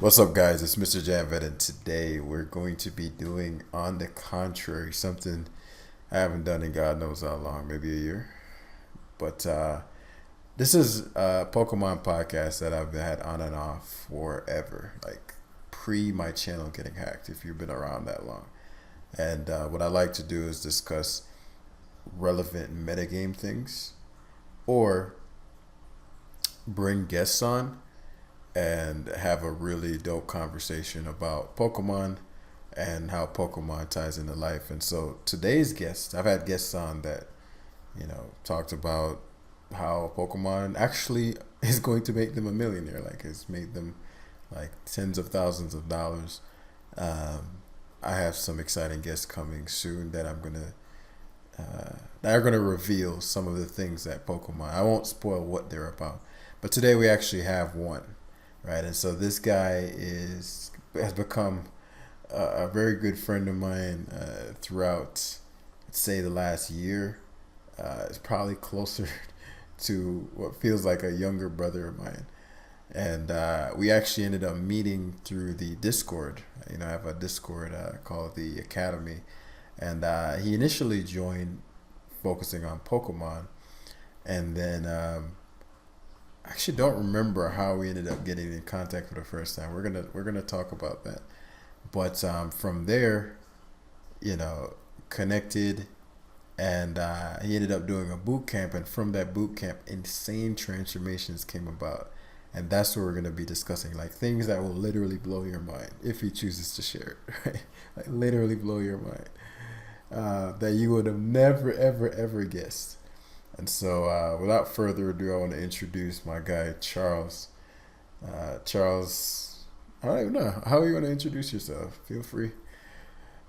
What's up, guys? It's Mr. Janvet, and today we're going to be doing On the Contrary, something I haven't done in God knows how long, maybe a year. But this is a Pokemon podcast that I've had on and off forever, like pre my channel getting hacked, if you've been around that long. And what I like to do is discuss relevant metagame things or bring guests on and have a really dope conversation about Pokemon and how Pokemon ties into life. And so today's guest, I've had guests on that, talked about how Pokemon actually is going to make them a millionaire. Like it's made them like tens of thousands of dollars. I have some exciting guests coming soon that that are gonna reveal some of the things that Pokemon. I won't spoil what they're about, but today we actually have one, right? And so this guy has become a very good friend of mine throughout, let's say, the last year. It's probably closer to what feels like a younger brother of mine. And we actually ended up meeting through the Discord. I have a Discord called the Academy. And he initially joined focusing on Pokemon. And then I actually don't remember how we ended up getting in contact for the first time. We're gonna talk about that. But from there, connected, and he ended up doing a boot camp. And from that boot camp, insane transformations came about. And that's what we're going to be discussing, like things that will literally blow your mind if he chooses to share it, right? Like literally blow your mind that you would have never, ever, ever guessed. And so without further ado, I want to introduce my guy, Charles. Charles, I don't even know. How you want to introduce yourself? Feel free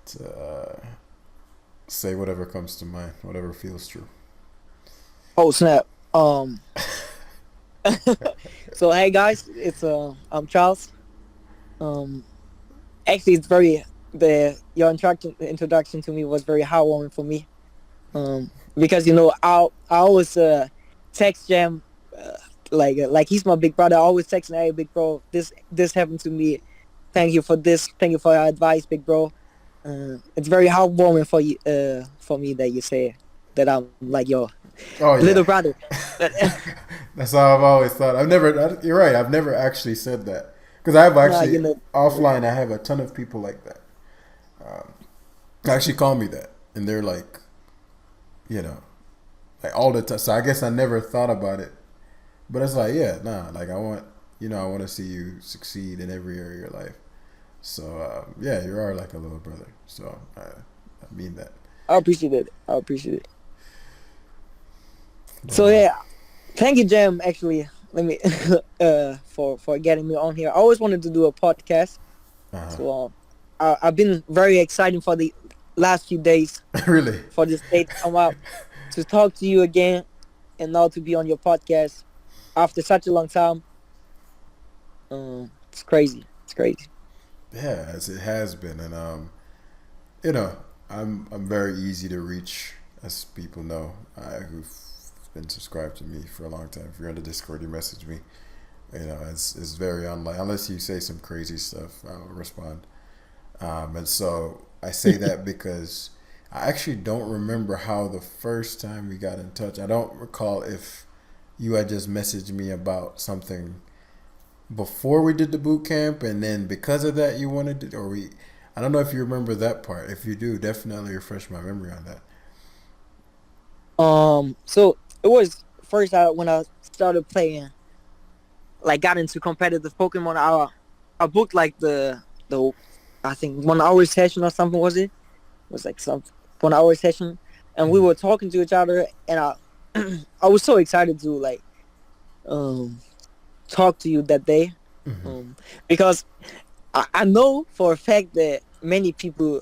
to say whatever comes to mind, whatever feels true. Oh snap! So hey guys, it's I'm Charles. Um, Actually, it's very the your introduction to me was very heartwarming for me. Because I always text Jam, like he's my big brother. I always text him, hey big bro, this happened to me. Thank you for this. Thank you for your advice, big bro. It's very heartwarming for me that you say that I'm like your Oh yeah, little brother. that's how I've always thought. You're right. I've never actually said that because I have Nah, actually offline. I have a ton of people like that. Actually, call me that, and they're you know, like all the time. So I guess I never thought about it, but it's like, yeah, nah. Like I want to see you succeed in every area of your life. So yeah, you are like a little brother. So I mean that. I appreciate it. I appreciate it. But So yeah, thank you, Jam. Actually, let me for getting me on here. I always wanted to do a podcast, uh, so I've been very excited for the last few days really, for this day to come out to talk to you again, and now to be on your podcast after such a long time. It's crazy. It's crazy. yeah, as it has been, and you know, I'm very easy to reach, as people know who've been subscribed to me for a long time. If you're on the Discord, you message me. It's very unlike unless you say some crazy stuff, I'll respond. And so I say that because I actually don't remember how the first time we got in touch. I don't recall if you had just messaged me about something before we did the boot camp, and then because of that you wanted it, or we. I don't know if you remember that part. If you do, definitely refresh my memory on that. So it was first when I started playing, like got into competitive Pokemon. I booked like the I think 1 hour session or something, was it? It was like some 1 hour session, and we Mm-hmm. were talking to each other, and I I was so excited to like um talk to you that day, Mm-hmm. because I know for a fact that many people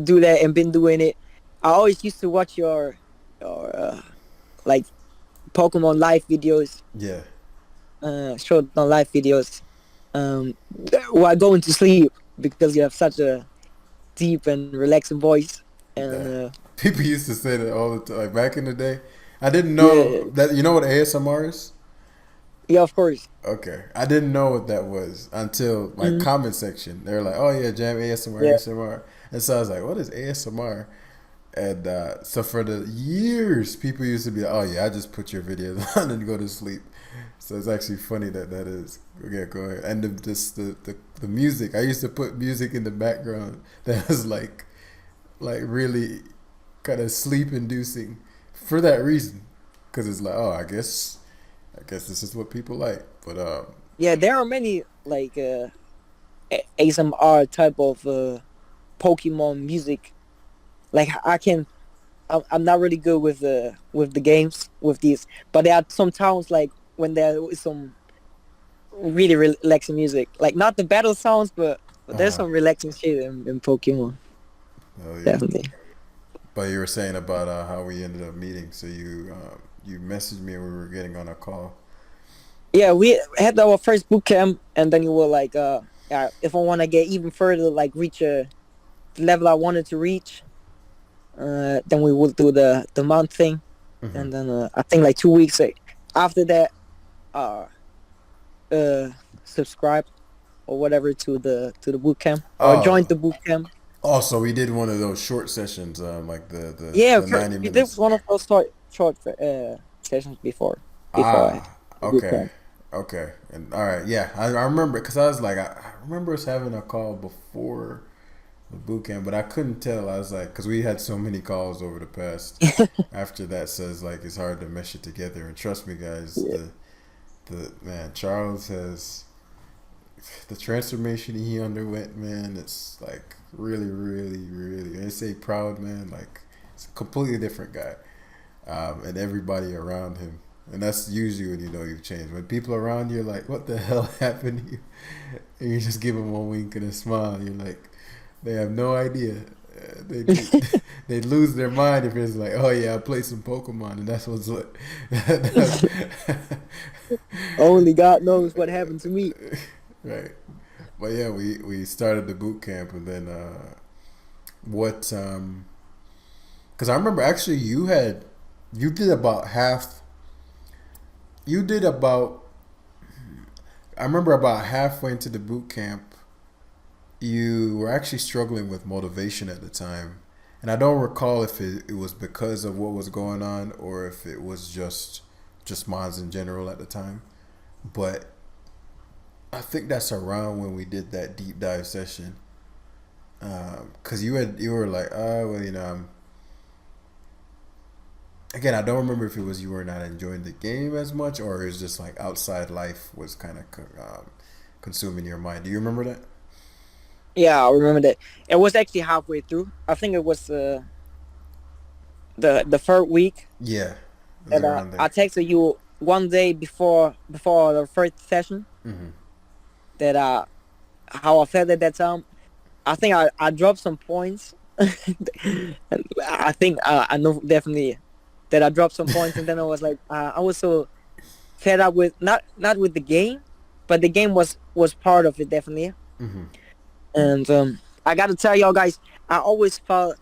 do that and been doing it. I always used to watch your like Pokemon live videos, Yeah. Showdown live videos, um, while going to sleep because you have such a deep and relaxing voice. And Yeah. People used to say that all the time. Like back in the day, I didn't yeah, know that. You know what ASMR is? Yeah, of course. Okay, I didn't know what that was until my Hmm. comment section. They were like, "Oh yeah, Jam ASMR, Yeah. ASMR," and so I was like, "What is ASMR?" And so for the years, people used to be, "Oh yeah, I just put your videos on and go to sleep." So it's actually funny that that is. Okay, go ahead. And the music. I used to put music in the background that was like really kind of sleep inducing for that reason, because it's like, oh, I guess this is what people like. But Yeah, there are many like ASMR type of Pokemon music. Like I can, I'm not really good with the games with these, but there are some times like when there is some really relaxing music, like not the battle sounds, but there's uh, some relaxing shit in Pokemon, oh yeah. definitely. But you were saying about how we ended up meeting. So you messaged me and we were getting on a call. Yeah, we had our first boot camp, and then you were like, yeah, if I want to get even further, like reach the level I wanted to reach, then we will do the month thing, Hmm. and then I think like 2 weeks after that, uh, uh, subscribe or whatever to the boot camp or join Oh, the boot camp. also we did one of those short sessions, like Yeah, the 90 we did minutes. one of those short sessions before Ah, the boot okay, camp. okay, and all right, yeah, I remember because I was like, I remember us having a call before the boot camp, but I couldn't tell. I was like, because we had so many calls over the past. After that, says like it's hard to mesh it together, and trust me, guys, Yeah. the man Charles has the transformation he underwent. Man, it's like really, really, really. I say proud, man. Like it's a completely different guy, and everybody around him. And that's usually when you know you've changed. When people around you are like, "What the hell happened to you?" and you just give them one wink and a smile. You're like, they have no idea. They they lose their mind if it's like, "Oh yeah, I play some Pokemon," and that's what's what. Only God knows what happened to me. Right. But yeah, we started the boot camp, and then what? Because I remember actually you did about half. You did about. I remember about halfway into the boot camp, you were actually struggling with motivation at the time, and I don't recall if it was because of what was going on or if it was just mods in general at the time. But I think that's around when we did that deep dive session. Cause you were like, oh well, again, I don't remember if it was you were not enjoying the game as much, or it was just like outside life was kind of consuming your mind. Do you remember that? Yeah, I remember that. It was actually halfway through. I think it was the third week Yeah, it was that around I there. texted you one day before the first session Mm-hmm. that how I felt at that time. I think I dropped some points. I think I know definitely that I dropped some points, and then I was like, I was so fed up with not with the game, but the game was part of it definitely. Mm-hmm. And I got to tell y'all guys, I always felt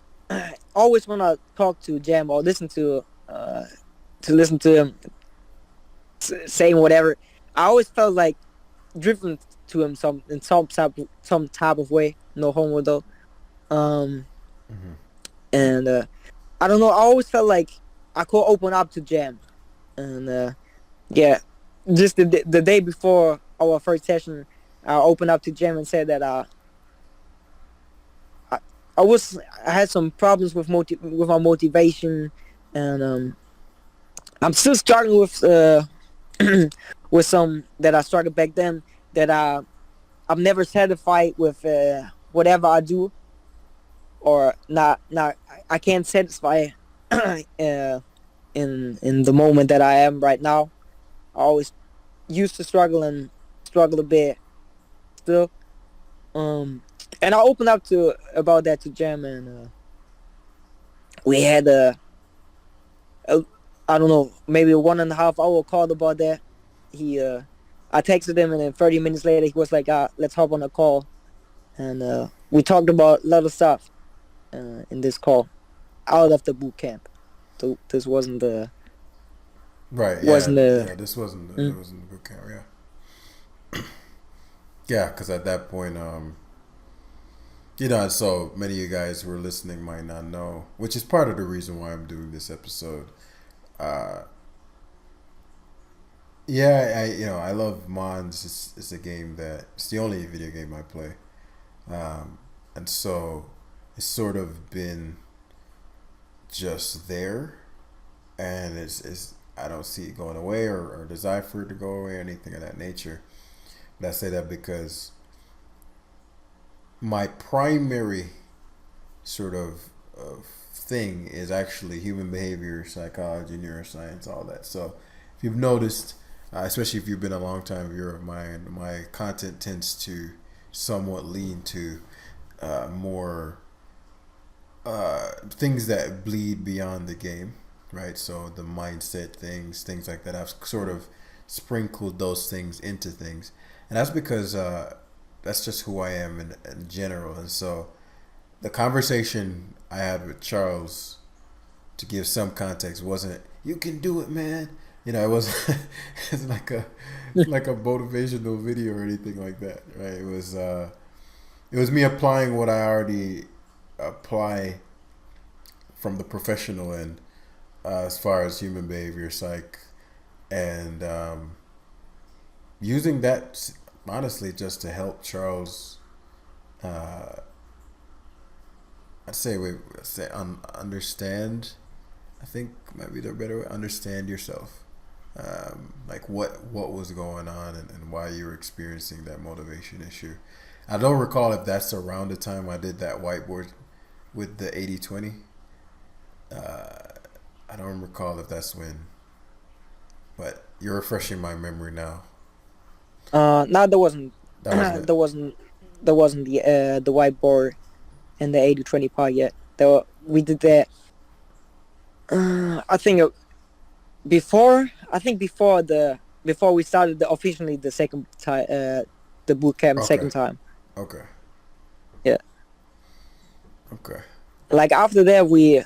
always when I talk to Jam or listen to him saying whatever, I always felt like driven to him some type of way. No homo though. Um, Mm-hmm. and I don't know. I always felt like I could open up to Jam, and yeah, just the day before our first session, I opened up to Jam and said that I, I had some problems with with my motivation, and I'm still struggling with with some that I started back then that I'm never satisfied with whatever I do, or not I can't satisfy in the moment that I am right now. I always used to struggle and struggle a bit still. Um, and I opened up to about that to Jam, and we had a I don't know, maybe a 1.5 hour call about that. He I texted him, and then 30 minutes later he was like, let's hop on a call, and we talked about a lot of stuff in this call out of the boot camp. So this wasn't the Right. Yeah. Wasn't a Yeah. This wasn't. It mm, wasn't the boot camp. Yeah. Yeah. Because at that point, so many of you guys who are listening might not know, which is part of the reason why I'm doing this episode. Uh, yeah, I love Mons. It's a game that it's the only video game I play, um, and so it's sort of been just there, and it's I don't see it going away or desire for it to go away or anything of that nature. But I say that because my primary sort of thing is actually human behavior, psychology, neuroscience, all that. So if you've noticed, especially if you've been a long time viewer of mine, my content tends to somewhat lean to more things that bleed beyond the game, right? So the mindset things like that. I've sort of sprinkled those things into things, and that's because that's just who I am in general. And so the conversation I had with Charles, to give some context, wasn't "you can do it, man." It wasn't it's like a motivational video or anything like that, right? It was me applying what I already apply from the professional end, as far as human behavior, psych, and using that honestly just to help Charles. Uh, I'd say understand. I think might be the better way. Understand yourself, like what was going on and why you were experiencing that motivation issue. I don't recall if that's around the time I did that whiteboard with the 80/20. Uh, I don't recall if that's when, but you're refreshing my memory now. no, there wasn't That wasn't it. there wasn't there wasn't the whiteboard and the 80/20 part yet. We did that. I think before we started officially the second time, the boot camp Okay. second time. Okay. Yeah, Okay. like after that we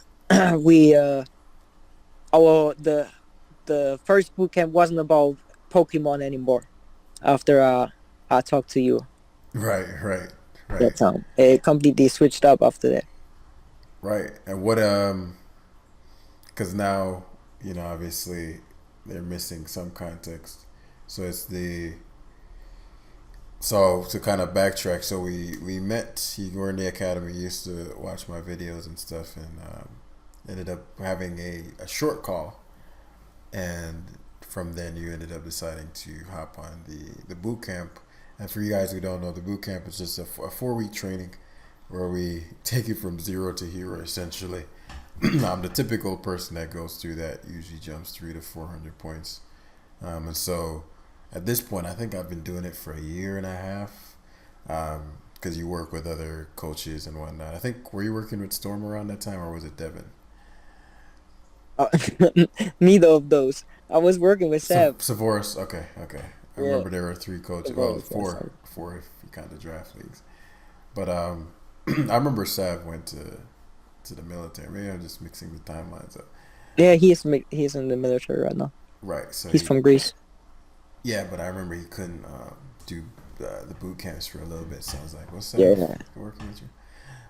our the first boot camp wasn't about Pokemon anymore. After I talked to you Right. Right. that Right. time, it completely switched up after that. Right. And because now obviously they're missing some context. So it's the so to kind of backtrack. So we met. You were in the academy. You used to watch my videos and stuff, and ended up having a short call. And from then you ended up deciding to hop on the boot camp. And for you guys who don't know, the boot camp is just a 4 week training where we take it from zero to hero essentially. I'm the typical person that goes through that, usually jumps 300 to 400 points. And so at this point, I think I've been doing it for a year and a half. Because you work with other coaches and whatnot. I think, were you working with Storm around that time or was it Devin? Uh, Neither of those. I was working with Seb. Savoris, okay, okay. I Yeah, remember there were three coaches. Well, Seb. four if you count the draft leagues. But I remember Sav went to the military. Maybe I'm just mixing the timelines up. Yeah, he's in the military right now. Right. So He's from Greece. yeah, but I remember he couldn't do the boot camps for a little bit. So I was like, "What's Sav Yeah. working with you?"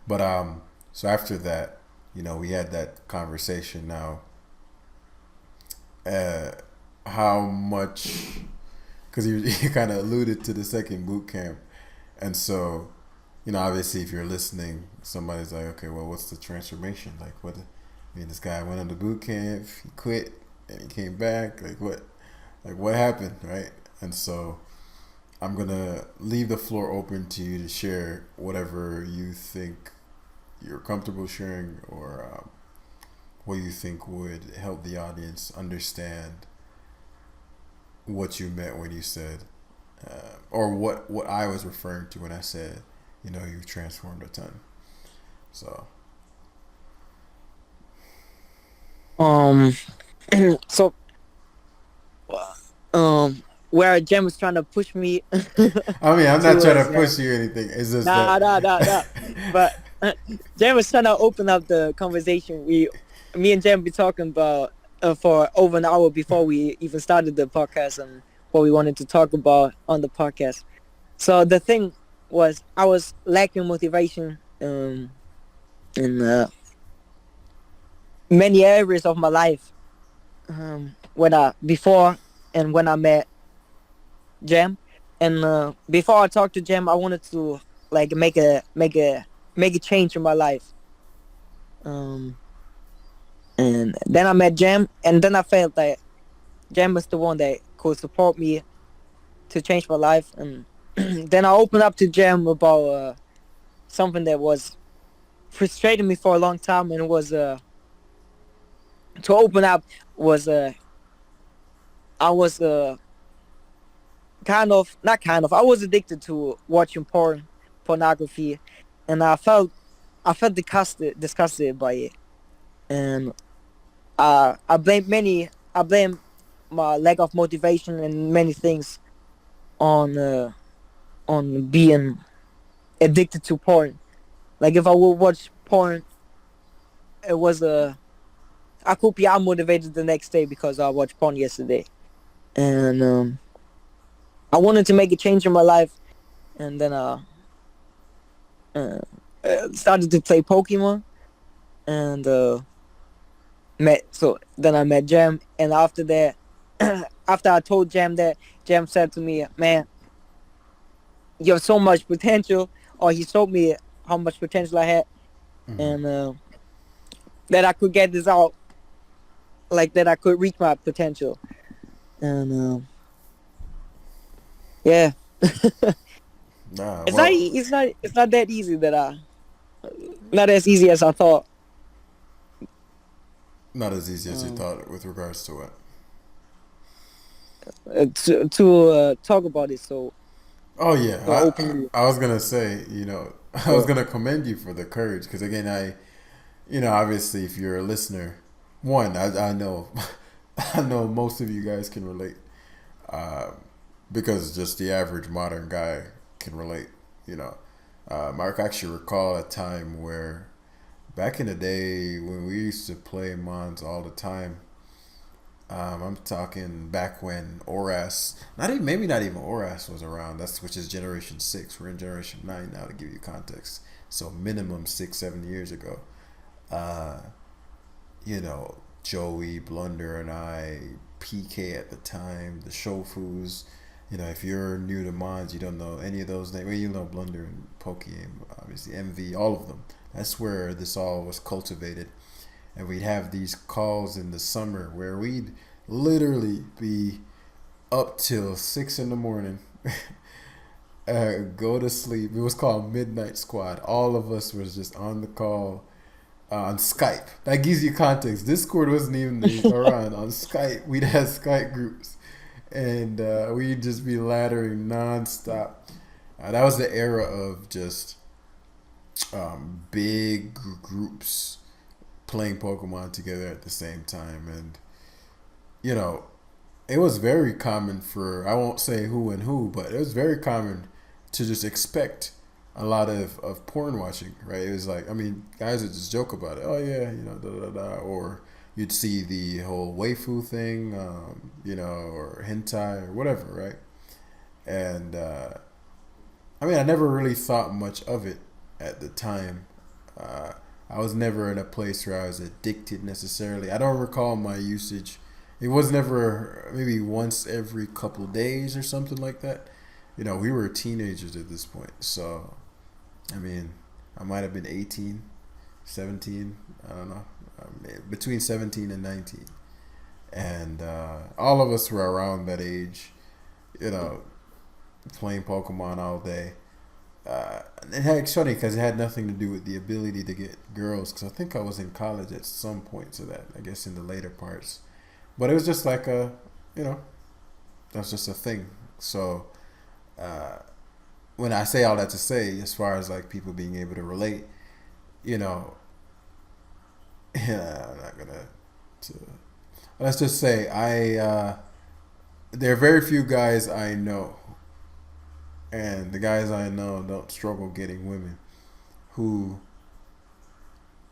But so after that, we had that conversation. Now, uh, how much? Because you kind of alluded to the second boot camp, and so obviously, if you're listening, somebody's like, okay, well, what's the transformation? Like, what? I mean, this guy went on the boot camp, he quit, and he came back. Like, what? Like, what happened, right? And so, I'm gonna leave the floor open to you to share whatever you think you're comfortable sharing, or what you think would help the audience understand what you meant when you said, or what I was referring to when I said, you've transformed a ton. So Um. So where Jem was trying to push me I mean, I'm not trying to towards push you or anything. It's just nah, that. nah, nah, nah. But Jem was trying to open up the conversation. Me and Jem be talking about for over an hour before we even started the podcast and what we wanted to talk about on the podcast. So the thing was, I was lacking motivation in many areas of my life. When I before and when I met Jam, and before I talked to Jam, I wanted to like make a change in my life. Um, and then I met Jam, and then I felt that Jam was the one that could support me to change my life. And then I opened up to Jam about something that was frustrating me for a long time, and it was to open up was I was kind of not kind of I was addicted to watching pornography, and I felt disgusted by it, and I blame my lack of motivation and many things on being addicted to porn. Like if I would watch porn, it was I could be unmotivated the next day because I watched porn yesterday, and I wanted to make a change in my life, and then uh, started to play Pokemon, and then I met Jam, and after that, after I told Jam that, Jam said to me, "Man, you have so much potential," or he showed me how much potential I had, Mm-hmm. and that I could get this out, like that I could reach my potential, and yeah, Nah, it's not well, it's not that easy that I not as easy as I thought. not as easy as you Um, thought with regards to what. to talk about it Oh yeah, so openly. I was gonna say, I was Yeah. gonna commend you for the courage because again, obviously, if you're a listener, one, I know, I know most of you guys can relate, uh, because just the average modern guy can relate. You know, Mark actually recall a time where back in the day when we used to play Mons all the time. I'm talking back when Oras, not even maybe not even Oras was around. That's which is Generation 6. We're in Generation 9 now to give you context. So minimum 6, 7 years ago. Uh, Joey, Blunder, and I, PK at the time, the Shofus. If you're new to Mons, you don't know any of those names. Well, you know Blunder and Pokey, obviously MV, all of them. That's where this all was cultivated. And we'd have these calls in the summer where we'd literally be up till 6 in the morning, go to sleep. It was called Midnight Squad. All of us was just on the call on Skype. That gives you context. Discord wasn't even around. On Skype, we'd have Skype groups, and we'd just be laddering nonstop. That was the era of just big groups playing Pokemon together at the same time, and you know, it was very common for, I won't say who and who, but it was very common to just expect a lot of porn watching, right? It was like, I mean, guys would just joke about it. Oh yeah, da da da, or you'd see the whole waifu thing, or hentai or whatever, right? And I mean, I never really thought much of it at the time. Uh, I was never in a place where I was addicted necessarily. I don't recall my usage. It was never maybe once every couple days or something like that. We were teenagers at this point. So, I mean, I might have been 18, 17. I don't know. Between 17 and 19. And all of us were around that age, you know, playing Pokemon all day. It's funny because it had nothing to do with the ability to get girls. Because I think I was in college at some point, so that I guess in the later parts. But it was just like you know, that's just a thing. So uh, when I say all that to say, as far as like people being able to relate, you know, yeah, I'm not gonna. To, let's just say there are very few guys I know, and the guys I know don't struggle getting women who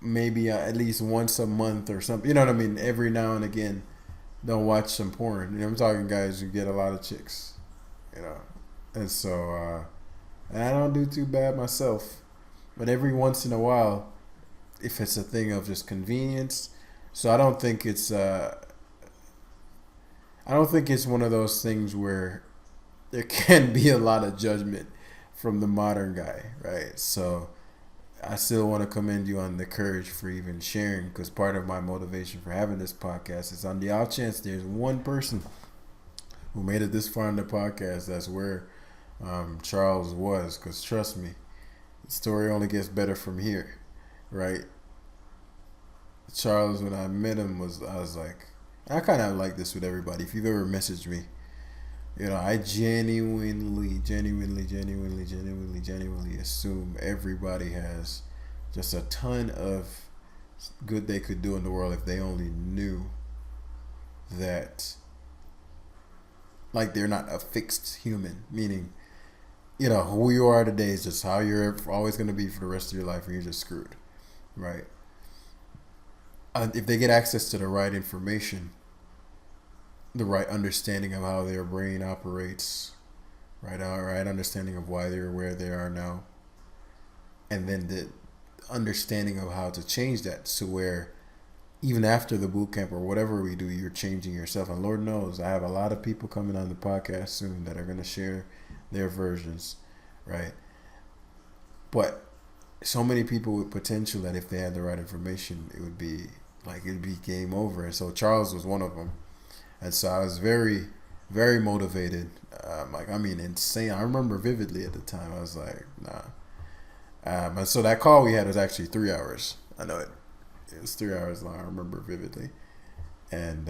maybe at least once a month or something. You know what I mean? Every now and again, don't watch some porn. You know, I'm talking guys who get a lot of chicks. You know, and so and I don't do too bad myself, but every once in a while, if it's a thing of just convenience, so I don't think it's one of those things where there can be a lot of judgment from the modern guy, right? So I still want to commend you on the courage for even sharing, because part of my motivation for having this podcast is on the off chance there's one person who made it this far in the podcast. That's where Charles was, because trust me, the story only gets better from here, right? Charles, when I met him, I was like, I kind of like this with everybody. If you've ever messaged me, you know, I genuinely assume everybody has just a ton of good they could do in the world if they only knew that, like, they're not a fixed human. Meaning, you know, who you are today is just how you're always going to be for the rest of your life, and you're just screwed, right? If they get access to the right information, the right understanding of how their brain operates, right understanding of why they're where they are now, and then the understanding of how to change that to where even after the boot camp or whatever we do, you're changing yourself. And Lord knows, I have a lot of people coming on the podcast soon that are going to share their versions, right? But so many people with potential that if they had the right information, it'd be game over. And so Charles was one of them. And so I was very, very motivated. Insane. I remember vividly at the time. I was like, nah. And so that call we had was actually 3 hours. I know it. It was 3 hours long. I remember vividly. And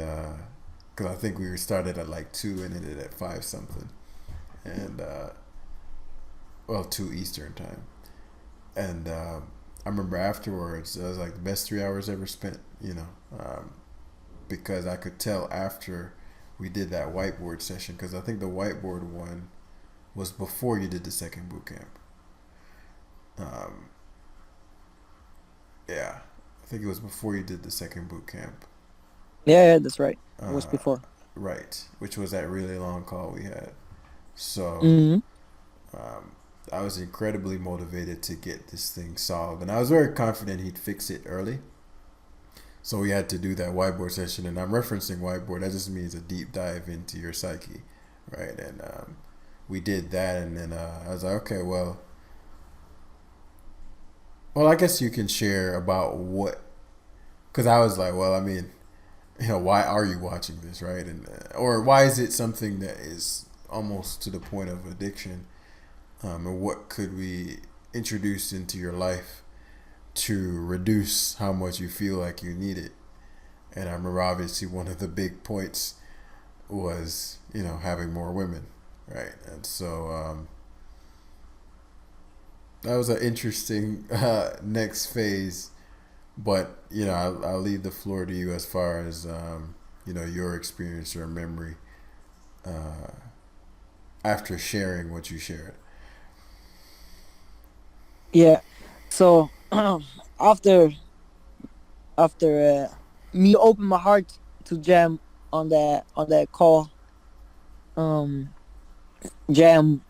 because I think we started at like 2 and ended at 5 something. And, 2 Eastern time. And I remember afterwards, it was like the best 3 hours ever spent, you know. Because I could tell after we did that whiteboard session, because I think the whiteboard one was before you did the second boot camp. Yeah, I think it was before you did the second boot camp. Yeah, that's right. It was before. Right, which was that really long call we had. So Mm-hmm. I was incredibly motivated to get this thing solved, and I was very confident he'd fix it early. So we had to do that whiteboard session, and I'm referencing whiteboard. That just means a deep dive into your psyche, right? And we did that, and then I was like, okay, well, I guess you can share about what, because I was like, well, I mean, you know, why are you watching this, right? And or why is it something that is almost to the point of addiction? And what could we introduce into your life to reduce how much you feel like you need it? And I remember obviously one of the big points was, you know, having more women, right? And so that was an interesting next phase. But, you know, I'll leave the floor to you as far as, you know, your experience or memory after sharing what you shared. Yeah. So after me open my heart to Jam on that call, um, Jam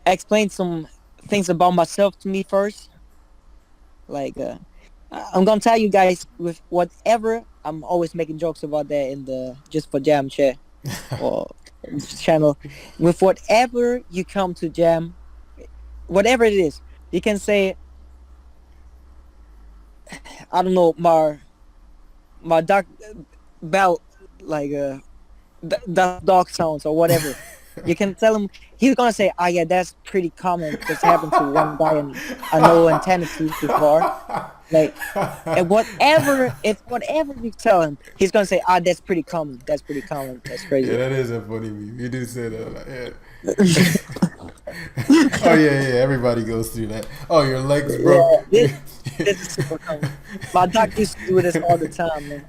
explained some things about myself to me first. Like I'm gonna tell you guys, with whatever, I'm always making jokes about that in the Just for Jam chat or channel. With whatever you come to Jam, whatever it is, you can say, I don't know, my dark belt, like that dog sounds or whatever. You can tell him, he's gonna say, "Ah, yeah, that's pretty common. This happened to one guy I know in Tennessee before." Like, and whatever you tell him, he's gonna say, "Ah, that's pretty common. That's pretty common. That's Yeah, crazy." that is a funny meme. You do say that. Like, yeah. Oh yeah. Everybody goes through that. Oh, your legs broke. Yeah, this is super common. My doc used to do this all the time, man.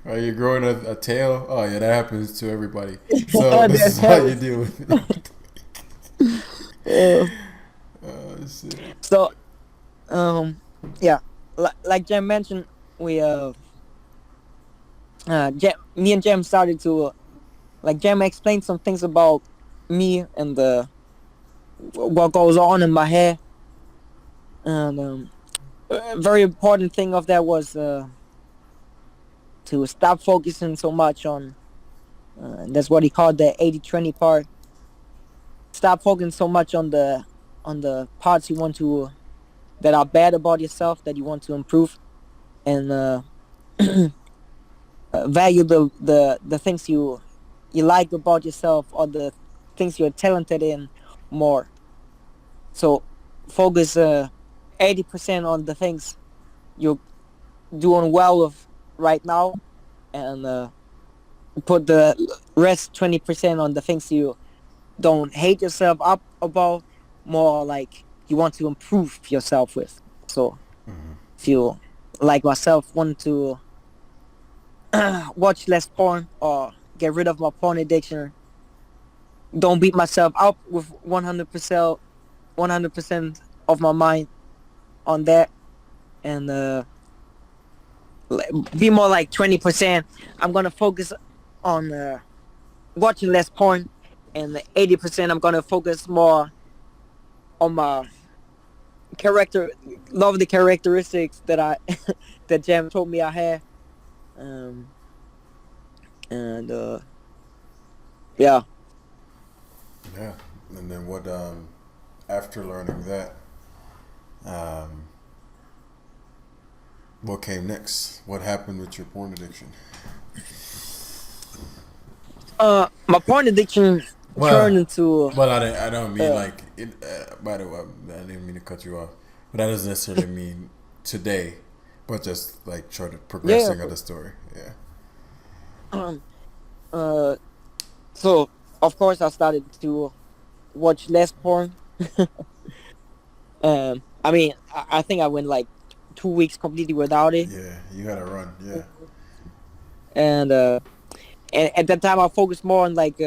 Oh, you're growing a tail. Oh yeah, that happens to everybody. So this is how you deal with it. Uh, Oh shit. so, yeah. like Jem mentioned, we me and Jem started to like Jem explained some things about me and the what goes on in my head, and a very important thing of that was to stop focusing so much on that's what he called the 80-20 part. Stop focusing so much on the parts you want to that are bad about yourself that you want to improve, and value the things you like about yourself, or the things you're talented in more. So focus 80% on the things you're doing well with right now, and put the rest 20% on the things you don't hate yourself up about, more like you want to improve yourself with. So if you, like myself, want to watch less porn or get rid of my porn addiction, don't beat myself up with 100% of my mind on that, and be more like 20%. I'm gonna focus on watching less porn, and 80% I'm gonna focus more on my character, love the characteristics that I that Jam told me I had, um, and yeah. Yeah. And then what? After learning that, um, what came next? What happened with your porn addiction? My porn addiction turned Well, into well, I didn't. I don't mean uh, like. It, by the way, I didn't mean to cut you off, but that doesn't necessarily mean today, but just like try to yeah. progressing of the story. Yeah. Um, uh, so of course I started to watch less porn. I mean, I think I went like 2 weeks completely without it, Yeah. You had to run. Yeah. and at that time I focused more on like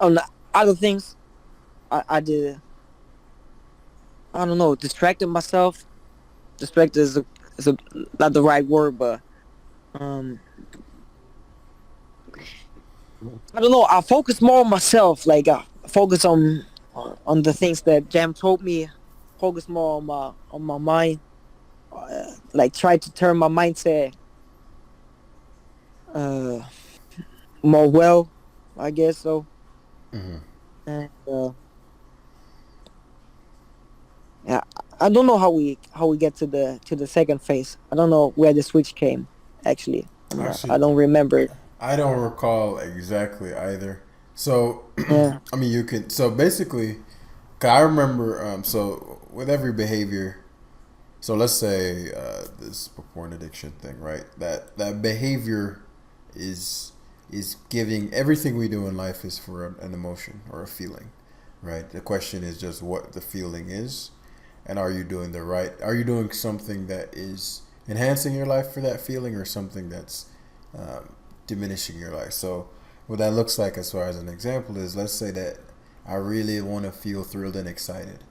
on other things. I did, I don't know, distracted myself. Distracted is a not the right word, but um I don't know. I focus more on myself. Like focus on the things that Jam told me. Focus more on my mind. Like try to turn my mindset uh more well, I guess so. Mm-hmm. And yeah, I don't know how we get to the second phase. I don't know where the switch came. Actually, I Actually, don't remember it. I don't recall exactly either. So, Yeah. I mean, you can. So basically, 'cause I remember. So with every behavior, so let's say this porn addiction thing, right? That behavior is giving everything we do in life is for an emotion or a feeling, right? The question is just what the feeling is, and are you doing the right? Are you doing something that is enhancing your life for that feeling, or something that's um, diminishing your life? So what that looks like, as far as an example, is let's say that I really want to feel thrilled and excited,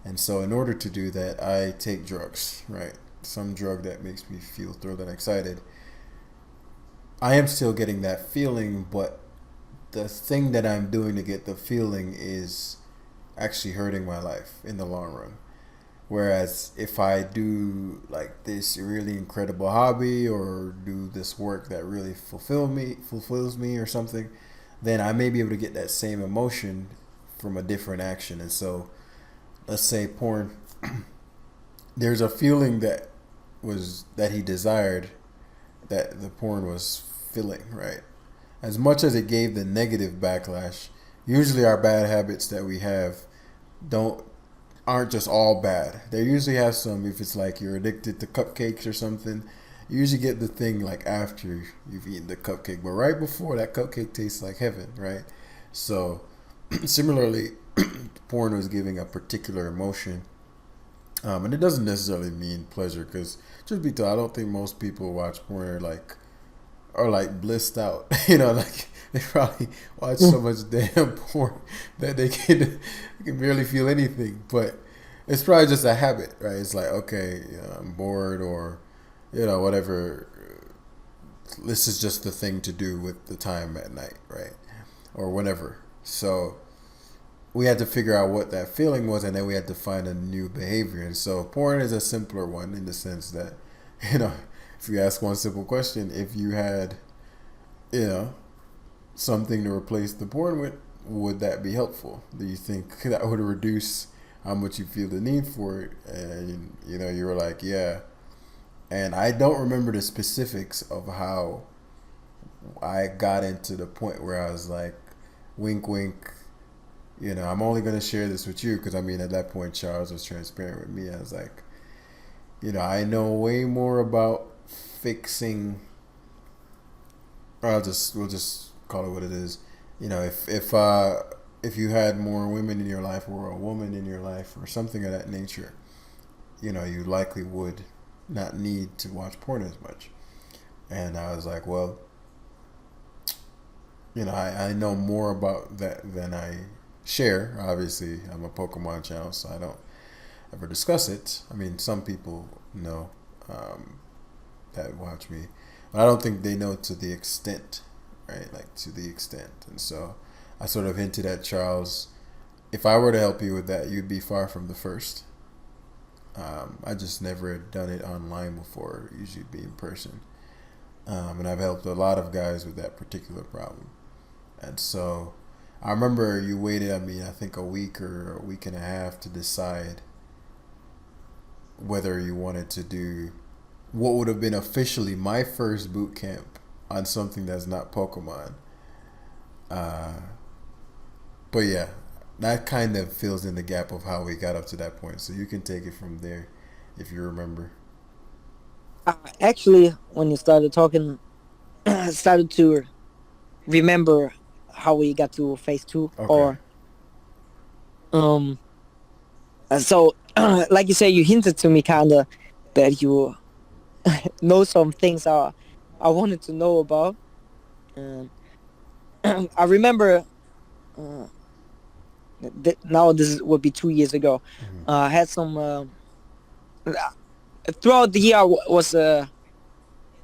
and so in order to do that, I take drugs, right? Some drug that makes me feel thrilled and excited. I am still getting that feeling, but the thing that I'm doing to get the feeling is actually hurting my life in the long run. Whereas if I do like this really incredible hobby, or do this work that really fulfills me or something, then I may be able to get that same emotion from a different action. And so let's say porn, there's a feeling that he desired, that the porn was filling, right? As much as it gave the negative backlash, usually our bad habits that we have don't aren't just all bad. They usually have some. If it's like you're addicted to cupcakes or something, you usually get the thing like after you've eaten the cupcake, but right before, that cupcake tastes like heaven, right? So similarly, porn was giving a particular emotion, and it doesn't necessarily mean pleasure, because truth be told, I don't think most people watch porn are like blissed out. You know, like they probably watch so much damn porn that they can barely feel anything. But it's probably just a habit, right? It's like, okay, I'm bored, or whatever. This is just the thing to do with the time at night, right? Or whenever. So we had to figure out what that feeling was, and then we had to find a new behavior. And so porn is a simpler one in the sense that, you know, if you ask one simple question, if you had, you know, something to replace the porn with, would that be helpful? Do you think that would reduce how much you feel the need for it? And, you were like, yeah. And I don't remember the specifics of how I got into the point where I was like, wink, wink. I'm only going to share this with you because, I mean, at that point, Charles was transparent with me. I was like, I know way more about fixing. We'll just call it what it is. If you had more women in your life or a woman in your life or something of that nature, you likely would not need to watch porn as much. And I was like, well, I know more about that than I share. Obviously, I'm a Pokemon channel, so I don't ever discuss it. I mean, some people know that watch me, but I don't think they know to the extent, right? Like to the extent. And so I sort of hinted at Charles, if I were to help you with that, you'd be far from the first. I just never had done it online before. Usually it'd be in person. And I've helped a lot of guys with that particular problem. And so I remember you waited on me, I think a week or a week and a half to decide whether you wanted to do what would have been officially my first boot camp on something that's not Pokemon. Uh, but yeah, that kind of fills in the gap of how we got up to that point. So you can take it from there if you remember. Actually, when you started talking, I started to remember how we got to phase two, Okay. or um. So, like you say, you hinted to me kinda that you know some things I wanted to know about, and I remember. Uh, Now would be 2 years ago. Mm-hmm. I had some throughout the year. I was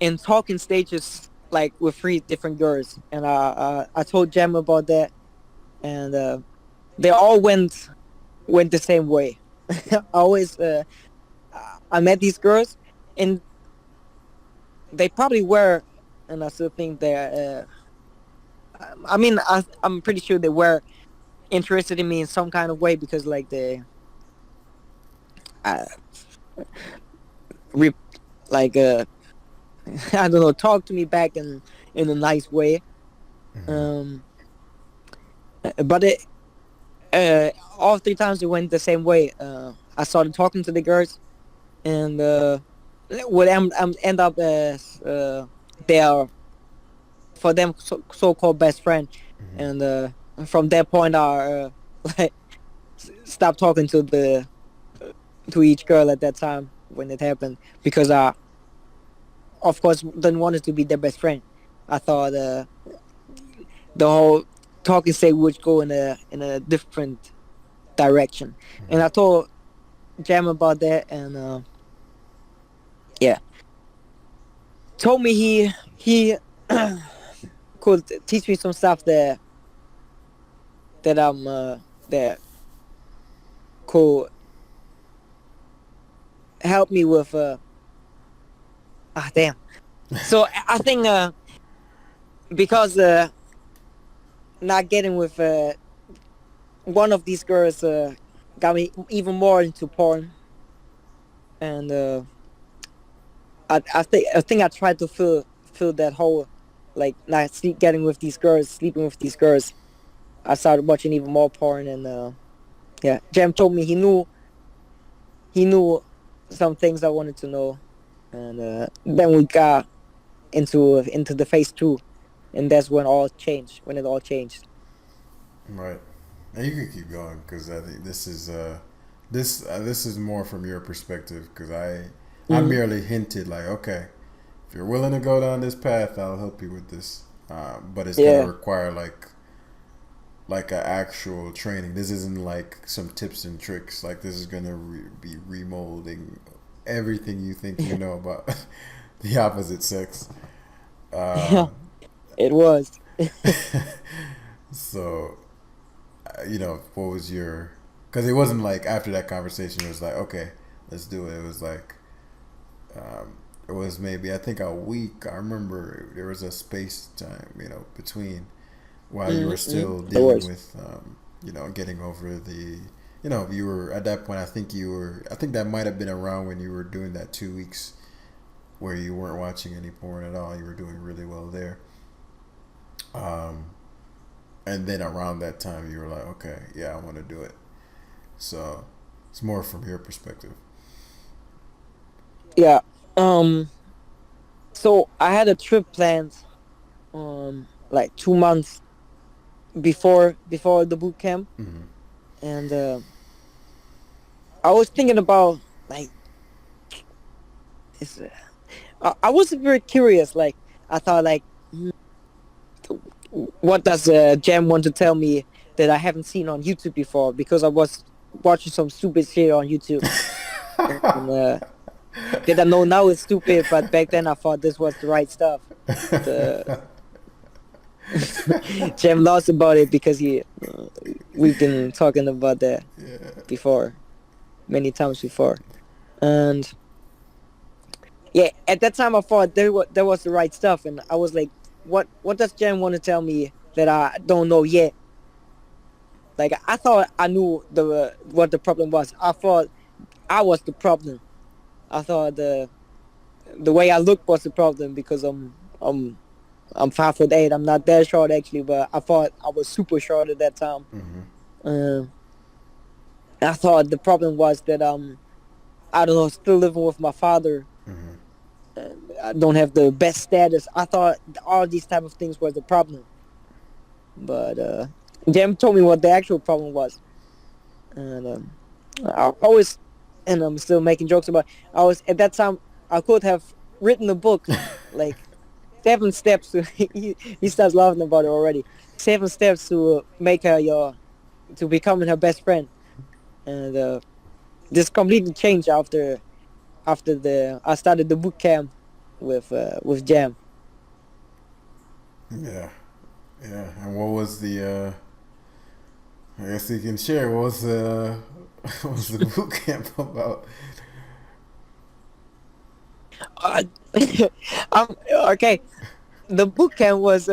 in talking stages like with three different girls, and I told Jam about that, and they all went the same way. I always I met these girls, and they probably were, and I still think they're. I mean, I'm pretty sure they were interested in me in some kind of way because like they uh, re- like I don't know, talk to me back in a nice way. Mm-hmm. Um, but it all three times it went the same way. I started talking to the girls, and would end up as their for them so called best friend, Mm-hmm. and from that point I like stopped talking to each girl at that time when it happened because I of course didn't want it to be their best friend. I thought the whole talking stage would go in a different direction. And I told Jam about that, and yeah, told me he could teach me some stuff that that could help me with damn. So I think because not getting with one of these girls got me even more into porn, and I think I tried to fill that hole, like not getting with these girls, sleeping with these girls. I started watching even more porn, and yeah, Jam told me he knew some things I wanted to know, and then we got into the phase two, and that's when all changed. When it all changed. Right. And you can keep going because I think this is more from your perspective because I Mm-hmm. merely hinted like, okay, if you're willing to go down this path, I'll help you with this. But it's gonna Yeah. require like like an actual training. This isn't like some tips and tricks. Like this is gonna be remolding everything you think you know about the opposite sex. Yeah, Um, it was. so, what was your? Because it wasn't like after that conversation, it was like, okay, let's do it. It was like, um, it was maybe I think a week. I remember there was a space time, between while you were still It dealing was. with, getting over the, you were at that point. I think you were. I think that might have been around when you were doing that 2 weeks where you weren't watching any porn at all. You were doing really well there. Um, and then around that time, you were like, okay, yeah, I want to do it. So it's more from your perspective. Yeah. Um. So I had a trip planned. Like 2 months before the boot camp, Mm-hmm. and I was thinking about like, it's, I was very curious. Like I thought, like, what does Jam want to tell me that I haven't seen on YouTube before? Because I was watching some stupid shit on YouTube, and that I know now is stupid, but back then I thought this was the right stuff. The Jam lost about it because he we've been talking about that Yeah. before, many times before, and yeah, at that time I thought there was the right stuff, and I was like, what does Jam want to tell me that I don't know yet? Like I thought I knew the what the problem was. I thought I was the problem. I thought the way I look was the problem because I'm 5'8". I'm not that short actually, but I thought I was super short at that time. Mm-hmm. Uh, I thought the problem was that I don't know, still living with my father. Mm-hmm. I don't have the best status. I thought all these type of things was the problem, but Jam told me what the actual problem was, and I always, and I'm still making jokes about. I was at that time. I could have written a book, like 7 steps to. He starts laughing about it already. 7 steps to make her your to becoming her best friend, and this completely changed after the I started the boot camp with Jam. Yeah. Yeah. And what was the? I guess you can share. What was the? What was the boot camp about? Uh, okay. The boot camp was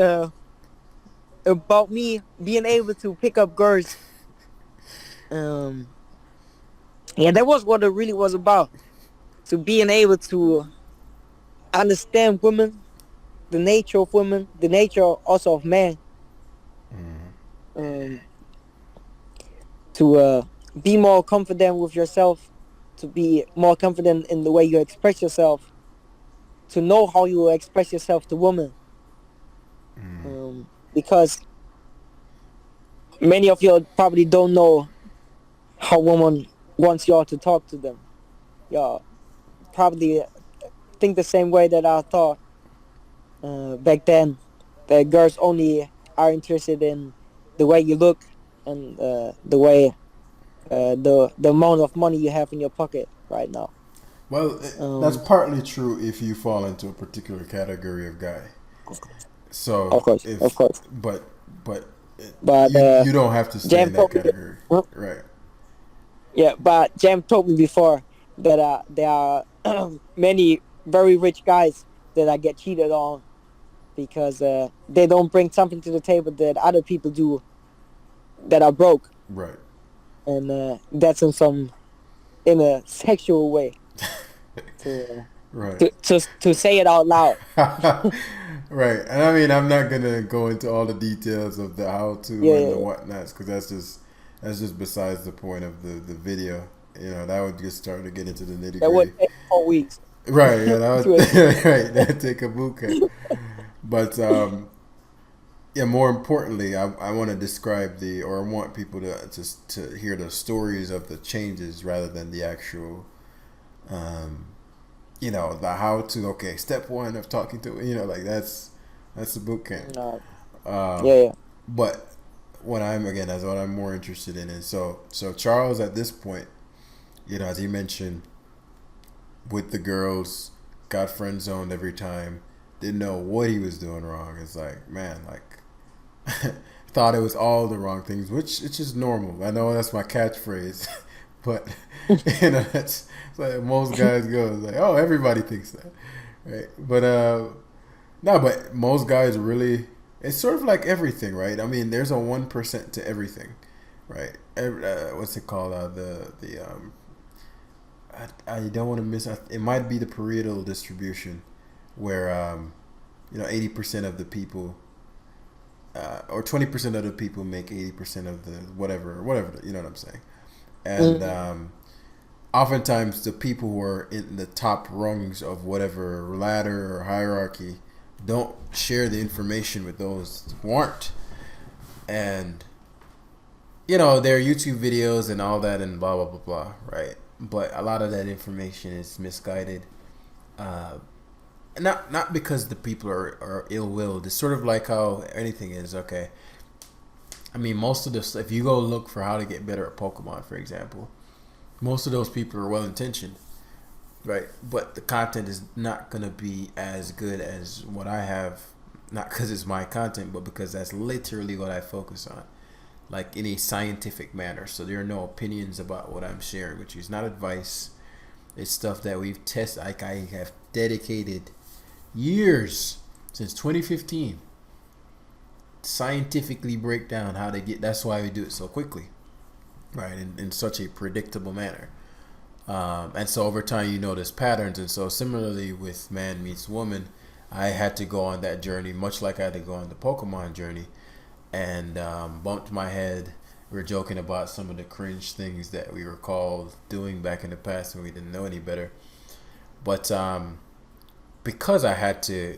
about me being able to pick up girls. Um, yeah, that was what it really was about. To being able to understand women, the nature of women, the nature also of man. Mm-hmm. Um, to be more confident with yourself, to be more confident in the way you express yourself, to know how you express yourself to women. Mm-hmm. Because many of you probably don't know how women wants y'all to talk to them. Y'all probably think the same way that I thought back then. That girls only are interested in the way you look and the way the amount of money you have in your pocket right now. Well, that's Um, partly true if you fall into a particular category of guy. of So course, of if, course. but But you don't have to stay Jam in that told me, category, huh? right? Yeah, but Jam told me before that there are many very rich guys that I get cheated on because they don't bring something to the table that other people do that are broke, Right. and that's in a sexual way to Right. to say it out loud. Right. And I mean, I'm not gonna go into all the details of the how to Yeah, and yeah, the yeah. whatnots because that's just besides the point of the video. That would just start to get into the nitty That would gritty. take 4 weeks Right. Yeah. to That explain. would right. That take a boot camp. But yeah. More importantly, I want to describe or I want people to just to hear the stories of the changes rather than the actual um, the how to. Okay, step one of talking to. Like that's the boot camp. Uh, yeah, Um, yeah. but what I'm again as what I'm more interested in is so Charles at this point, as he mentioned, with the girls, got friend zoned every time, didn't know what he was doing wrong. It's like, man, like thought it was all the wrong things, which it's just normal. I know that's my catchphrase, but that's like most guys go. It's like, oh, everybody thinks that, right? But no, but most guys really. It's sort of like everything, right? I mean, there's a 1% to everything, right? What's it called? I don't want to miss. It might be the Pareto distribution, where 80% of the people, or 20% of the people make 80% of the whatever. You know what I'm saying? And oftentimes the people who are in the top rungs of whatever ladder or hierarchy don't share the information with those who aren't. And there are YouTube videos and all that and blah blah blah blah, right? But a lot of that information is misguided. Not because the people are ill-willed. It's sort of like how anything is. Okay, I mean, most of this, if you go look for how to get better at Pokemon, for example, most of those people are well-intentioned, right? But the content is not going to be as good as what I have, not because it's my content, but because that's literally what I focus on, like in a scientific manner. So there are no opinions about what I'm sharing, which is not advice. It's stuff that we've tested. Like I have dedicated years since 2015 scientifically break down how to get. That's why we do it so quickly, right? In such a predictable manner. And so over time you notice patterns. And so similarly with Man Meets Woman, I had to go on that journey, much like I had to go on the Pokemon journey, and bumped my head. We were joking about some of the cringe things that we were called doing back in the past when we didn't know any better. But because I had to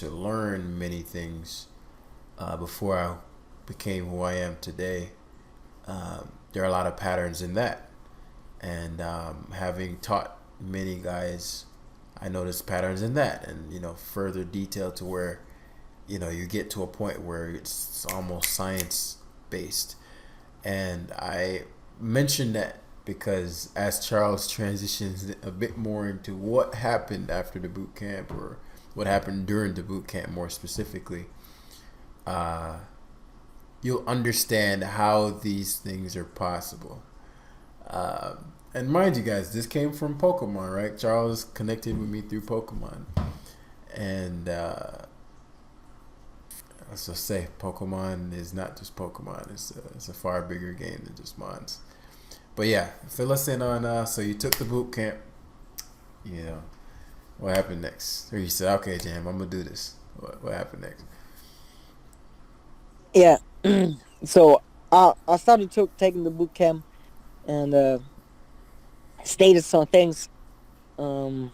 learn many things before I became who I am today, there are a lot of patterns in that. And having taught many guys, I noticed patterns in that, and further detail to where you get to a point where it's almost science based. And I mentioned that because as Charles transitions a bit more into what happened after the boot camp, or what happened during the boot camp more specifically, you'll understand how these things are possible. And mind you guys, this came from Pokemon, right? Charles connected with me through Pokemon. And let's just say Pokemon is not just Pokemon. It's a far bigger game than just Mons. But yeah, fill us in on, so you took the boot camp. What happened next? Or you said, okay, Jam, I'm going to do this. What happened next? Yeah. So I started taking the boot camp, and stated some things um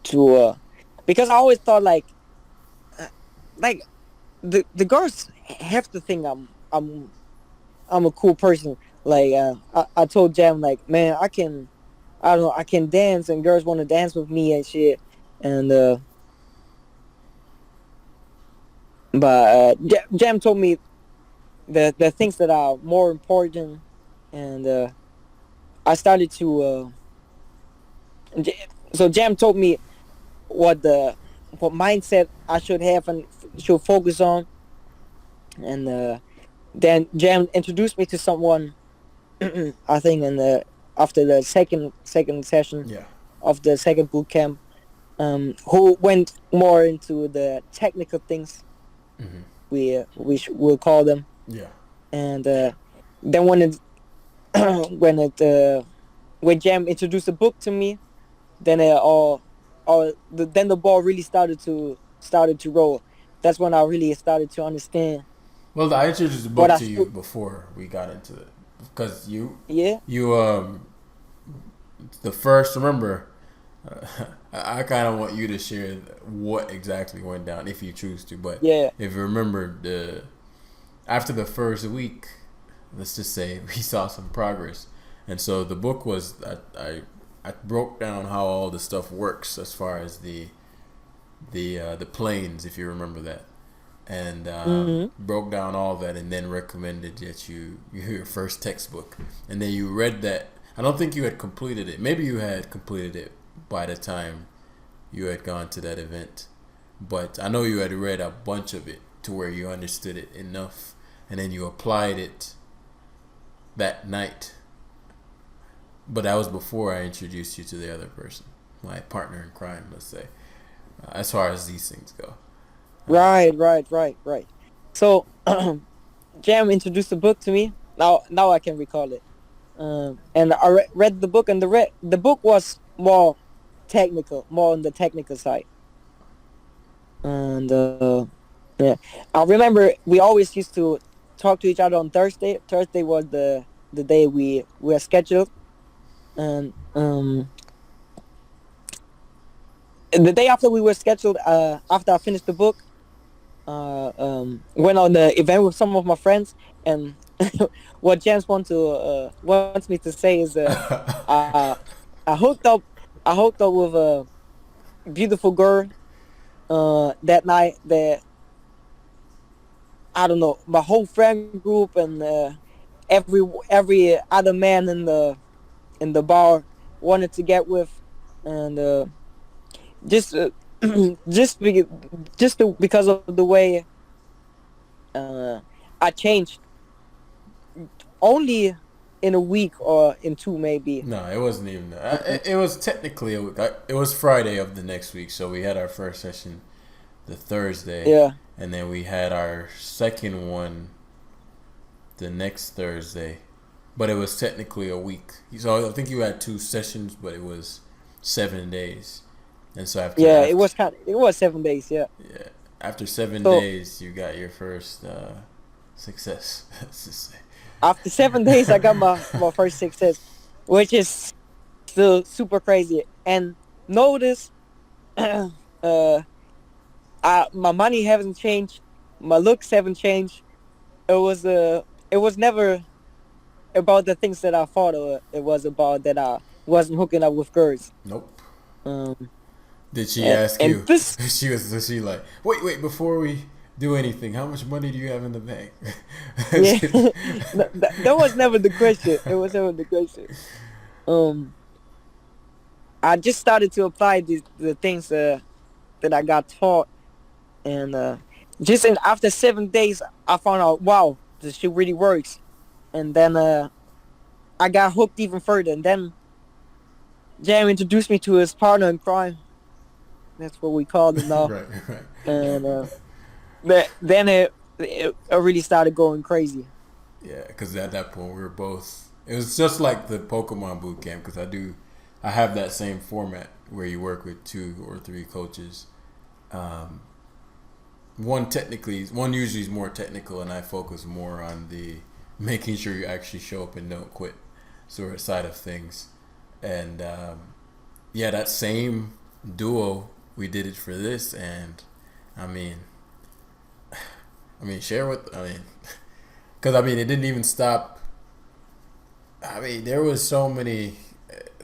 to because I always thought uh, like the girls have to think I'm a cool person. Like I told Jam, like, man, I don't know, I can dance and girls want to dance with me and shit. And but Jam told me the things that are more important. And I started to so Jam told me what the what mindset I should have and should focus on. And then Jam introduced me to someone. I think in the after the second session Yeah. of the second boot camp, who went more into the technical things, Mm-hmm. we'll call them. Yeah. And then when it when Jam introduced the book to me, then then the ball really started to roll. That's when I really started to understand Well, I introduced the what book I to you should. before we got into it, because Yeah, you the first, remember, I kind of want you to share what exactly went down if you choose to. But yeah, if you remember, after the first week, let's just say we saw some progress, and so the book was I broke down how all the stuff works as far as the planes, if you remember that. and Mm-hmm. broke down all that, and then recommended that your first textbook, and then you read that. I don't think you had completed it. Maybe you had completed it by the time you had gone to that event, but I know you had read a bunch of it to where you understood it enough, and then you applied it that night. But that was before I introduced you to the other person, my partner in crime, let's say, as far as these things go. Right. So, Jam introduced the book to me. Now I can recall it. And I read the book, and the book was more technical, more on the technical side. And yeah, I remember we always used to talk to each other on Thursday. Thursday was the day we were scheduled, and the day after we were scheduled, after I finished the book, went on the event with some of my friends, and what James wants me to say is, uh, I hooked up, I hooked up with a beautiful girl, that night. That I don't know, my whole friend group and every every other man in the bar wanted to get with, and just just be, because of the way I changed only in a week or in two maybe. No, it wasn't even. Mm, It was technically a week. It was Friday of the next week, so we had our first session the Thursday, yeah, and then we had our second one the next Thursday. But it was technically a week. So I think you had two sessions, but it was 7 days. And so yeah, it was 7 days. Yeah. yeah, after seven So days, you got your first success. Let's just say. after 7 days, I got my first success, which is still super crazy. And notice, uh, my money haven't changed, my looks haven't changed. It was never about the things that I thought it was about, that I wasn't hooking up with girls. Nope. Um, Did she ask and you? this, Was she like, wait, before we do anything, how much money do you have in the bank? yeah, that was never the question. It was never the question. Um, I just started to apply the things that I got taught, and after 7 days, I found out, wow, this shit really works. And then I got hooked even further. And then Jam introduced me to his partner in crime. That's what we call him now. Right, right. And then it really started going crazy. Yeah, because at that point we were both. It was just like the Pokemon boot camp because I have that same format where you work with two or three coaches. Um, one usually is more technical, and I focus more on the making sure you actually show up and don't quit sort of side of things. And yeah, that same duo, we did it for this, and I mean, share with because it didn't even stop. There was so many.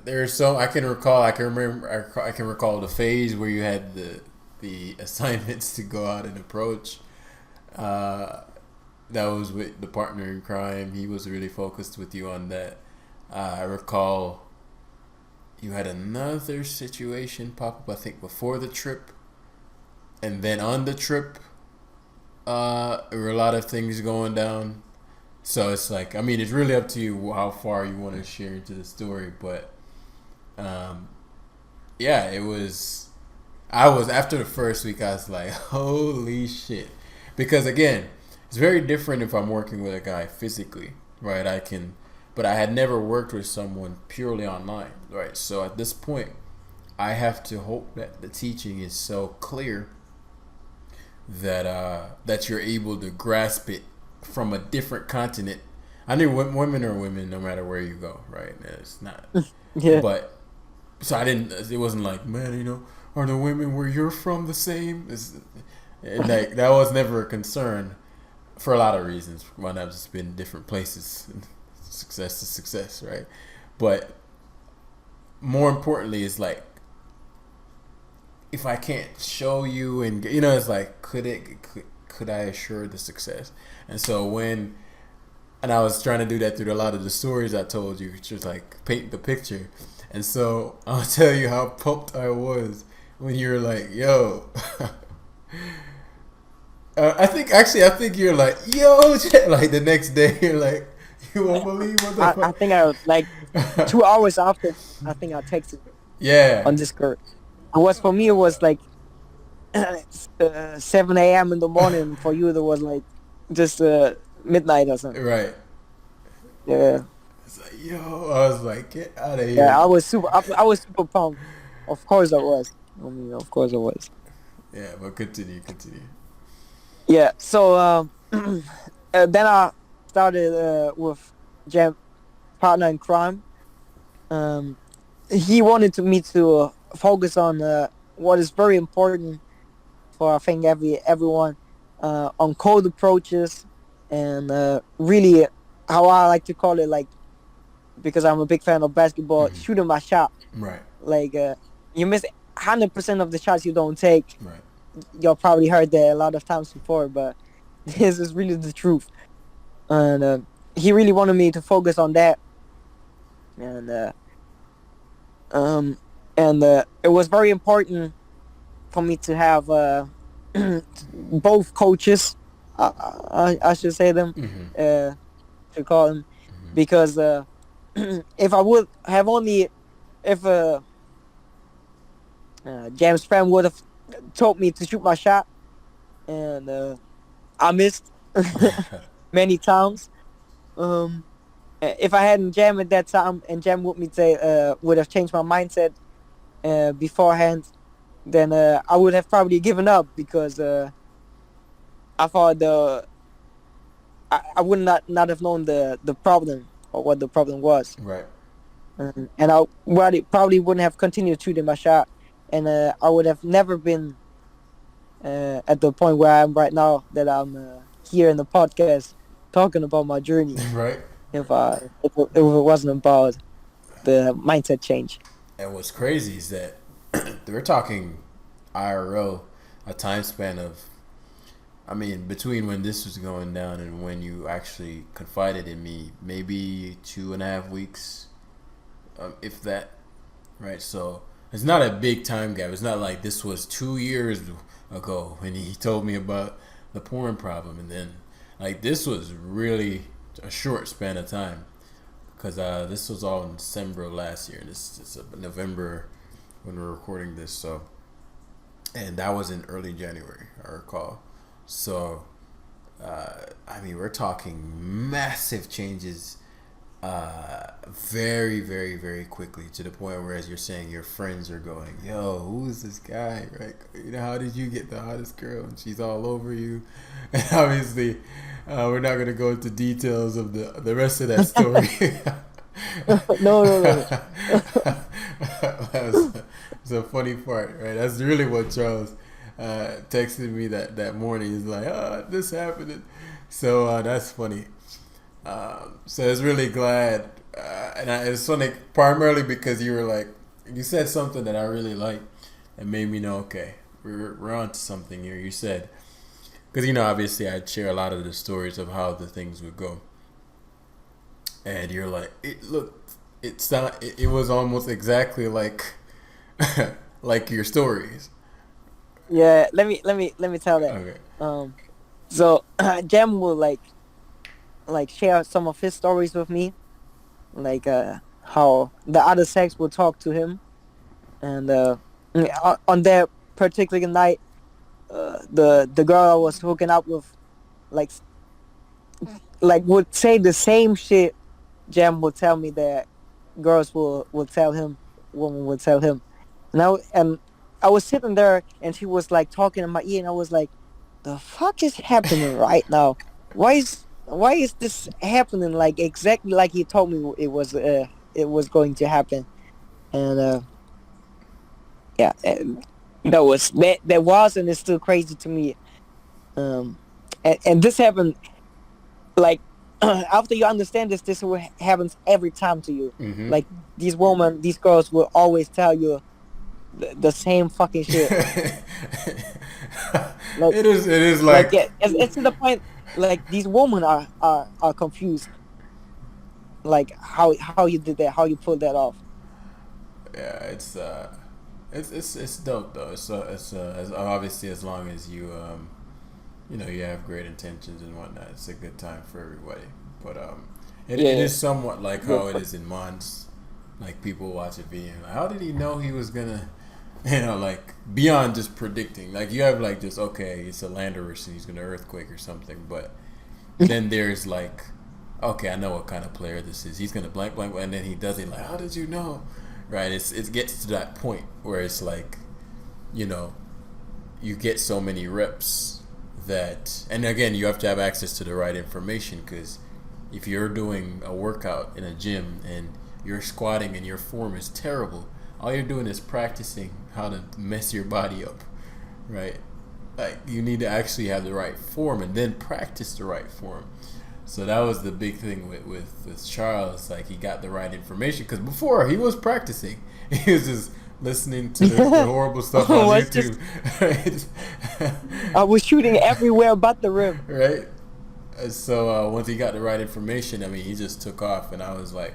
There's so I can recall. I can remember. I can recall the phase where you had the assignments to go out and approach. Uh, that was with the partner in crime. He was really focused with you on that. I recall you had another situation pop up. I think before the trip, and then on the trip, there were a lot of things going down. So it's like, it's really up to you how far you want to share into the story. But um, yeah, it was. I was after the first week. I was like, holy shit, because again, it's very different if I'm working with a guy physically, right? But I had never worked with someone purely online, right? So at this point, I have to hope that the teaching is so clear that you're able to grasp it from a different continent. I knew women are women no matter where you go, right? It's not, Yeah. but so I didn't. It wasn't like, man, are the women where you're from the same? Like that was never a concern for a lot of reasons. One, I've just been different places. Success is success, right? But more importantly, it's like if I can't show you, and it's like, could I assure the success? And so and I was trying to do that through a lot of the stories I told you, just like paint the picture. And so I'll tell you how pumped I was when you were like, "Yo." I think you're like, "Yo," like the next day you're like, "You won't believe what the I think I was like fuck." 2 hours after. I think I texted Yeah, on Discord. It was for me. It was like 7 a.m. in the morning. For you, there was like just midnight or something. right. Yeah, It's like, yo, I was like, get out of yeah. here. I was super pumped. Of course I was. I mean, of course I was. Yeah, but continue. Yeah. So then I started with Jam partner in crime. Um, he wanted me to focus on what is very important for I think everyone on cold approaches and really how I like to call it, like, because I'm a big fan of basketball, shooting my shot. Right, Like you miss 100% of the shots you don't take. right, You'll probably heard that a lot of times before, but this is really the truth. And he really wanted me to focus on that, and um, it was very important for me to have both coaches. I should say them, to call them, because if I would have only if James Fram would have told me to shoot my shot, and I missed many times. If I hadn't Jam at that time, and Jam would have changed my mindset beforehand, then I would have probably given up, because I thought I would not have known the problem, or what the problem was, right. and probably wouldn't have continued shooting my shot, and I would have never been at the point where I am right now, that I'm here in the podcast talking about my journey. Right. If it wasn't about the mindset change. And what's crazy is that we're talking IRL, a time span of, I mean, between when this was going down and when you actually confided in me, maybe 2.5 weeks, if that, right? So it's not a big time gap. It's not like this was 2 years ago when he told me about the porn problem, and then like this was really a short span of time, because this was all in December of last year. This is November when we're recording this, so, and that was in early January, I recall. So, I mean, we're talking massive changes, very, very, very quickly, to the point where, as you're saying, your friends are going, "Yo, who is this guy? Right? You know, how did you get the hottest girl? And she's all over you." And obviously, we're not gonna go into details of the rest of that story. No. That's a funny part, right? That's really what Charles texted me that morning. He's like, "Oh, this happened." So that's funny. So I was really glad, it's funny primarily because you said something that I really liked and made me know, okay, we're on to something here. You said, because obviously I'd share a lot of the stories of how the things would go, and you're like, it was almost exactly like like your stories. Yeah, let me tell that. Okay. So Jam will like share some of his stories with me, like how the other sex will talk to him, and on that particular night, the girl I was hooking up with, like would say the same shit Jam would tell me that girls will tell him, women will tell him, and I was sitting there, and she was like talking in my ear, and I was like, the fuck is happening right now? Why is this happening like exactly like he told me it was going to happen? And yeah, and that was and is still crazy to me. And this happened like after you understand this happens every time to you. Mm-hmm. Like these girls will always tell you the same fucking shit. Like It is like like yeah, it's to the point like these women are confused like how you did that, how you pulled that off. yeah, it's dope though. It's as obviously as long as you you know you have great intentions and whatnot, it's a good time for everybody. But it Yeah, is somewhat like yeah, how it is in Mons. Like people watch a video, like, how did he know he was gonna, you know, like beyond just predicting. Like you have like just okay, it's a land erosion, he's gonna earthquake or something. But then there's like, okay, I know what kind of player this is. He's gonna blank blank, and then he does it. Like, how did you know? Right? It gets to that point where it's like, you know, you get so many reps that, and again, you have to have access to the right information because if you're doing a workout in a gym and you're squatting and your form is terrible, all you're doing is practicing how to mess your body up, right? Like you need to actually have the right form and then practice the right form. So that was the big thing with Charles. Like he got the right information because before he was practicing, he was just listening to the horrible stuff on was YouTube, just right? I was shooting everywhere but the rim. Right. And so once he got the right information, I mean, he just took off, and I was like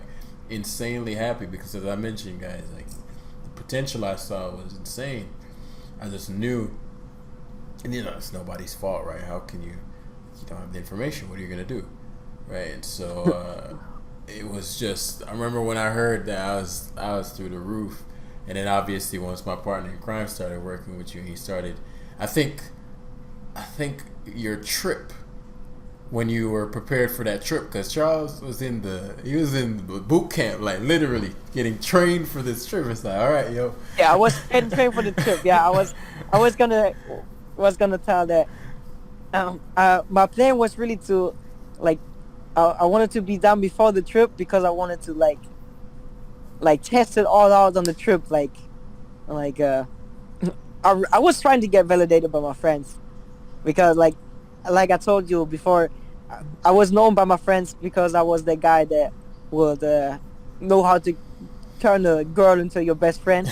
insanely happy because, as I mentioned, guys, like the potential I saw was insane. I just knew, and you know, it's nobody's fault, right? How can you don't have the information? What are you gonna do, right? And so it was just. I remember when I heard that I was through the roof, and then obviously once my partner in crime started working with you, he started. I think your trip when you were prepared for that trip because Charles was in the boot camp, like literally getting trained for this trip. It's like, all right, yo. Yeah, I was getting trained for the trip. Yeah, I was gonna tell that. My plan was really to, like, I wanted to be done before the trip because I wanted to like test it all out on the trip. Like I was trying to get validated by my friends because like I told you before, I was known by my friends because I was the guy that would know how to turn a girl into your best friend,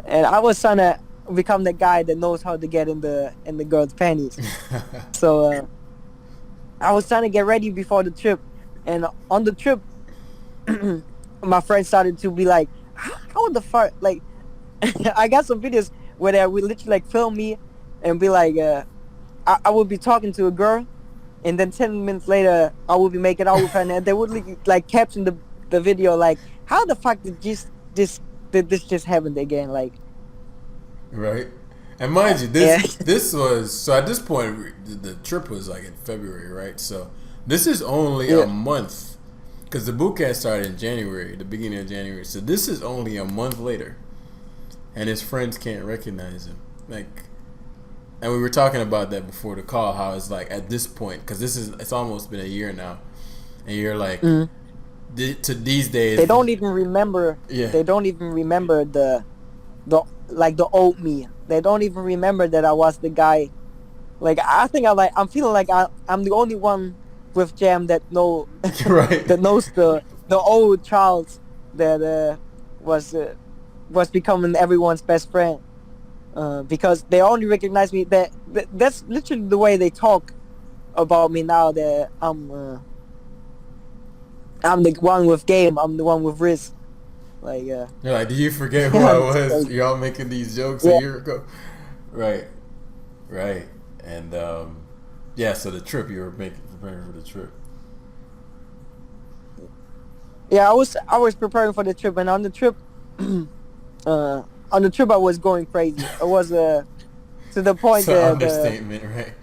and I was trying to become the guy that knows how to get in the girl's panties. So I was trying to get ready before the trip, and on the trip, my friends started to be like, "How the fuck?" Like, I got some videos where they would literally like film me and be like, I would be talking to a girl, and then 10 minutes later, I would be making out with her, and they would like caption the video like, "How the fuck did this just happen again?" Like, Right. And mind you, yeah, this was so at this point the trip was like in February, right? So this is only a yeah, month because the boot camp started in January, the beginning of January. So this is only a month later, and his friends can't recognize him. Like, and we were talking about that before the call. How it's like at this point because it's almost been a year now, and you're like mm. to these days. They don't even remember. Yeah. They don't even remember the like the old me. They don't even remember that I was the guy. Like I think I'm feeling like I'm the only one with Jam that Right. that knows the old Charles that was becoming everyone's best friend. Because they only recognize me that's literally the way they talk about me now that I'm the one with game, I'm the one with risk. Like You're like, did you forget who I yeah, was? Y'all making these jokes yeah, a year ago, right? Right. And yeah. So the trip you were preparing for the trip. yeah, I was preparing for the trip, and on the trip I was going crazy. I was to the point It's an that understatement, right?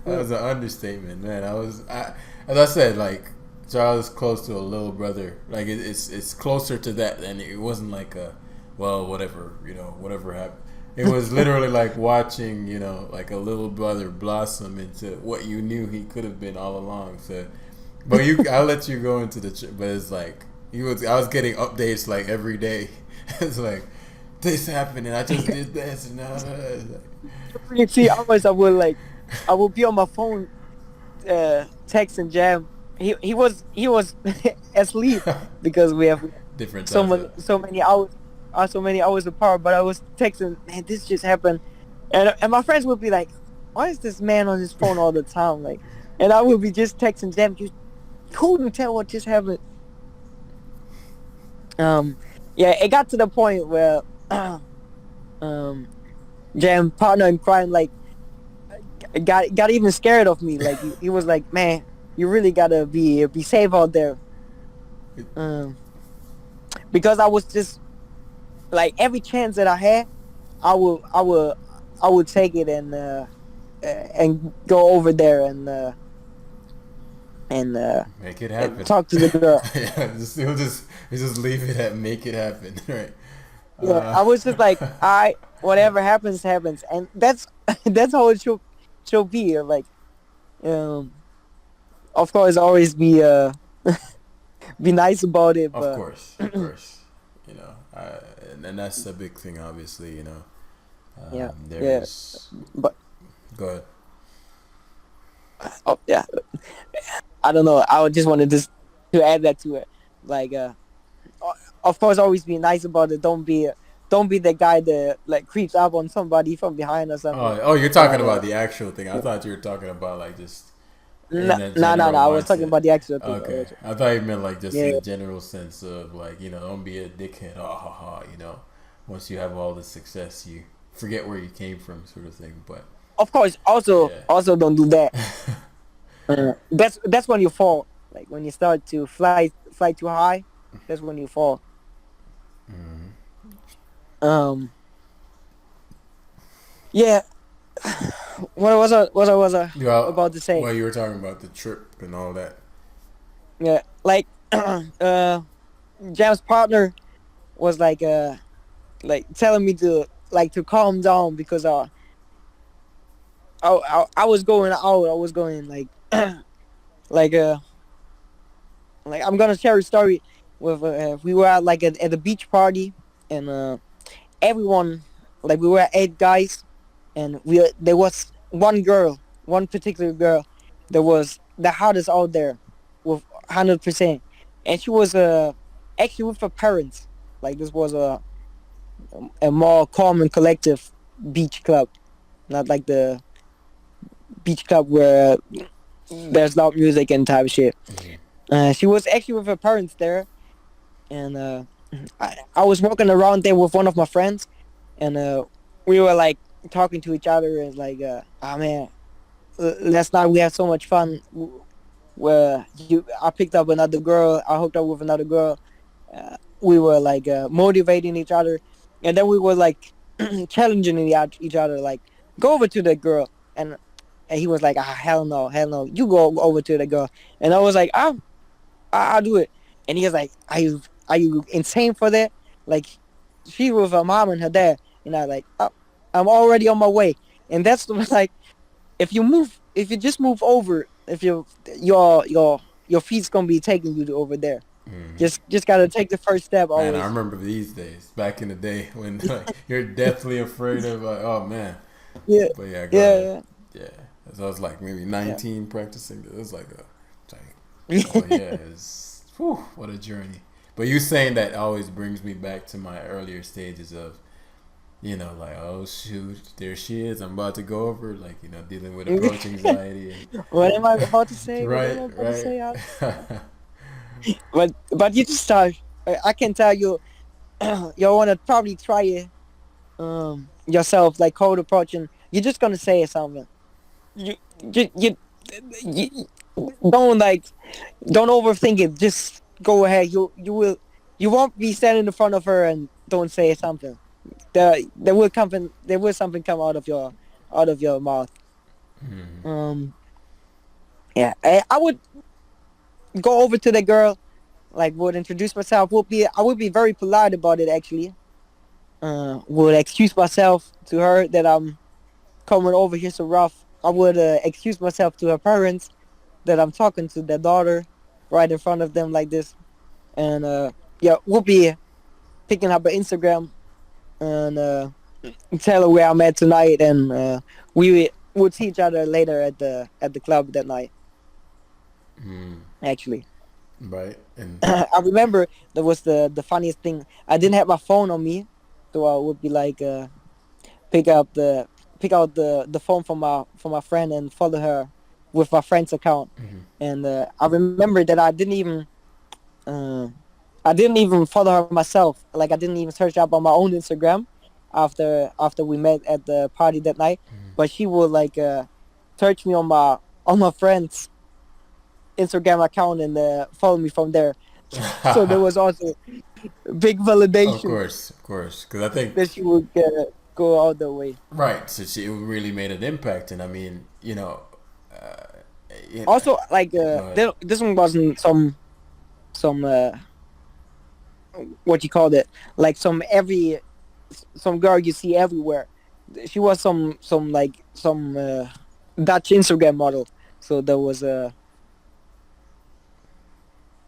That was an understatement, man. As I said, like Charles is close to a little brother. Like it's closer to that, and it wasn't like a, well, whatever, you know, whatever happened. It was literally like watching, you know, like a little brother blossom into what you knew he could have been all along. So, but I'll let you go into the trip. But it's like I was getting updates like every day. It's like this happened, and I just did this, and you see hours I would be on my phone texting Jam. He was asleep because we have different times. so many hours. are so many hours apart, but I was texting, man, this just happened, and my friends would be like, why is this man on his phone all the time? Like, and I would be just texting them, you couldn't tell what just happened. Um, yeah, it got to the point where, um, Jam partner in crime like got even scared of me. Like he was like, man, you really gotta be safe out there. Um, because I was just like every chance that I had, I would take it and go over there Make it and happen. talk to the girl. Yeah, he'll just leave it at make it happen, right? Yeah, I was just like, I whatever happens happens, and that's that's how it should be. Like, um, of course, always be nice about it, Of but course, of course. You know, and that's a big thing, obviously. You know, yeah, yeah, there's. but Go ahead. oh yeah, I don't know. I just wanted to add that to it. Like, of course, always be nice about it. Don't be the guy that like creeps up on somebody from behind or something. Oh, you're talking But about the actual thing. I thought you were talking about like just no, in a no, no, no. general I was talking mindset. about the actual thing. Okay, I thought you meant like just in Yeah, a general sense of like don't be a dickhead. Ah ha ha. Once you have all the success, you forget where you came from, sort of thing. But of course. Also, yeah. also don't do that. That's when you fall. Like when you start to fly too high. That's when you fall. Mm-hmm. Um. Yeah. What was I Well, about to say? well, you were talking about the trip and all that. Yeah, like Jam's partner was like telling me to calm down because I was going out. I was going like like I'm gonna share a story with we were at a beach party and everyone like we were 8 guys and there was one girl, one particular girl that was the hottest out there with 100%, and she was actually with her parents. Like this was a more calm and collective beach club, not like the beach club where there's loud music and type of shit. Mm-hmm. She was actually with her parents there, and I was walking around there with one of my friends, and we were like talking to each other and like, oh man, last night we had so much fun. Where I picked up another girl, I hooked up with another girl. We were like motivating each other, and then we were like challenging each other, like go over to the girl, and he was like, ah, hell no, you go over to the girl, and I was like, I'll do it, and he was like, are you insane for that? Like, she with her mom and her dad, and I like, oh, I'm already on my way, and that's like, if you just move over, if your feet's gonna be taking you to over there. Mm-hmm. Just gotta take the first step Man, I always. remember these days back in the day when like, you're deathly afraid of like, oh man. Yeah, But yeah, go ahead. yeah, Yeah, so I was like maybe yeah, 19 practicing. It was like oh yeah. yeah, it's whew, what a journey. But you saying that always brings me back to my earlier stages of like oh shoot, there she is. I'm about to go over like dealing with approach anxiety and What am I about to say? What am I right, about to right. say? But you just start. I can tell you, you wanna probably try it yourself, like cold approaching. You're just gonna say something. You you don't like don't overthink it. Just go ahead. You won't be standing in front of her and don't say something. There will something come out of your mouth. Mm, Um, yeah, I would go over to the girl, like would introduce myself. I would be very polite about it actually. Would excuse myself to her that I'm coming over here so rough. I would excuse myself to her parents that I'm talking to their daughter right in front of them like this, and yeah, we'll be picking up her Instagram and tell her where I'm at tonight, and we'll see each other later at the club that night. mm. Actually, Right. And I remember there was the funniest thing. I didn't have my phone on me, so I would be like pick up the pick out the phone from my friend and follow her with my friend's account. And I remember that uh, I didn't even follow her myself. Like I didn't even search up on my own Instagram after we met at the party that night. But she would like search me on my friend's Instagram account and follow me from there. So there was also big validation of course, because I think that she would go all the way. right. So she it really made an impact, and I mean, uh, yeah, Also, like go ahead. this one wasn't some what you called it, like some girl you see everywhere. She was some Dutch Instagram model. So there was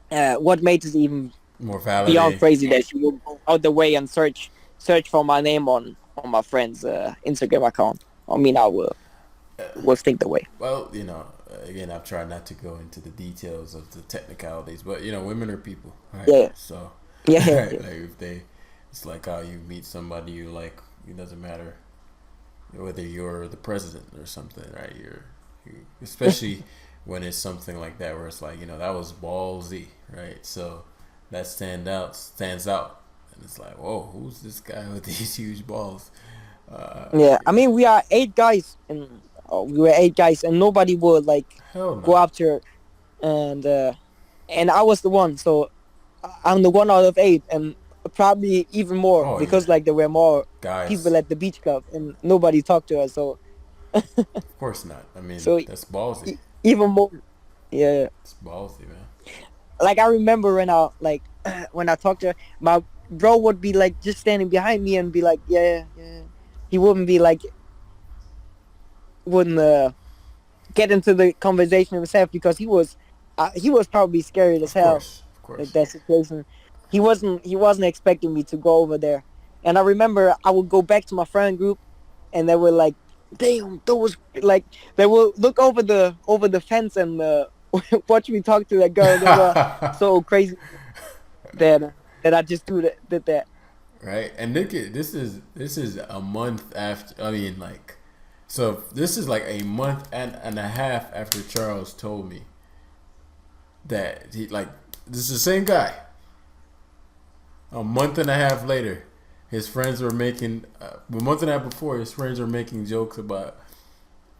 what made it even More beyond validate. crazy that she would go out the way and search for my name on my friend's Instagram account. I mean, I will think the way. Well, again, I've tried not to go into the details of the technicalities, but women are people, right? Yeah, So, yeah, yeah, right, yeah. like if they, it's like how you meet somebody you like. It doesn't matter whether you're the president or something, right? Especially when it's something like that where it's like that was ballsy, right? So that stands out, and it's like, whoa, who's this guy with these huge balls? Uh, Yeah, I mean, we are eight guys, and we were eight guys, and nobody would like Hell go no. up to her, and uh, and I was the one, so I'm the one out of eight, and probably even more Oh yeah, because like there were more guys. people at the beach club, and nobody talked to her, so Of course not. I mean, so that's ballsy. even more. Yeah, It's ballsy, man. like I remember when I like when I talked to her, my bro would be like just standing behind me and be like, yeah, yeah. He wouldn't be like wouldn't get into the conversation himself because he was probably scared as Of hell course, of at course. that situation. He wasn't expecting me to go over there. And I remember I would go back to my friend group and they were like, damn, those like they will look over the fence and watch me talk to that girl. They were so crazy that I just did that. Right, and look at this is a month after. I mean, like, so this is like a month and a half after Charles told me that he like this is the same guy. A month and a half later, his friends were making a month and a half before his friends were making jokes about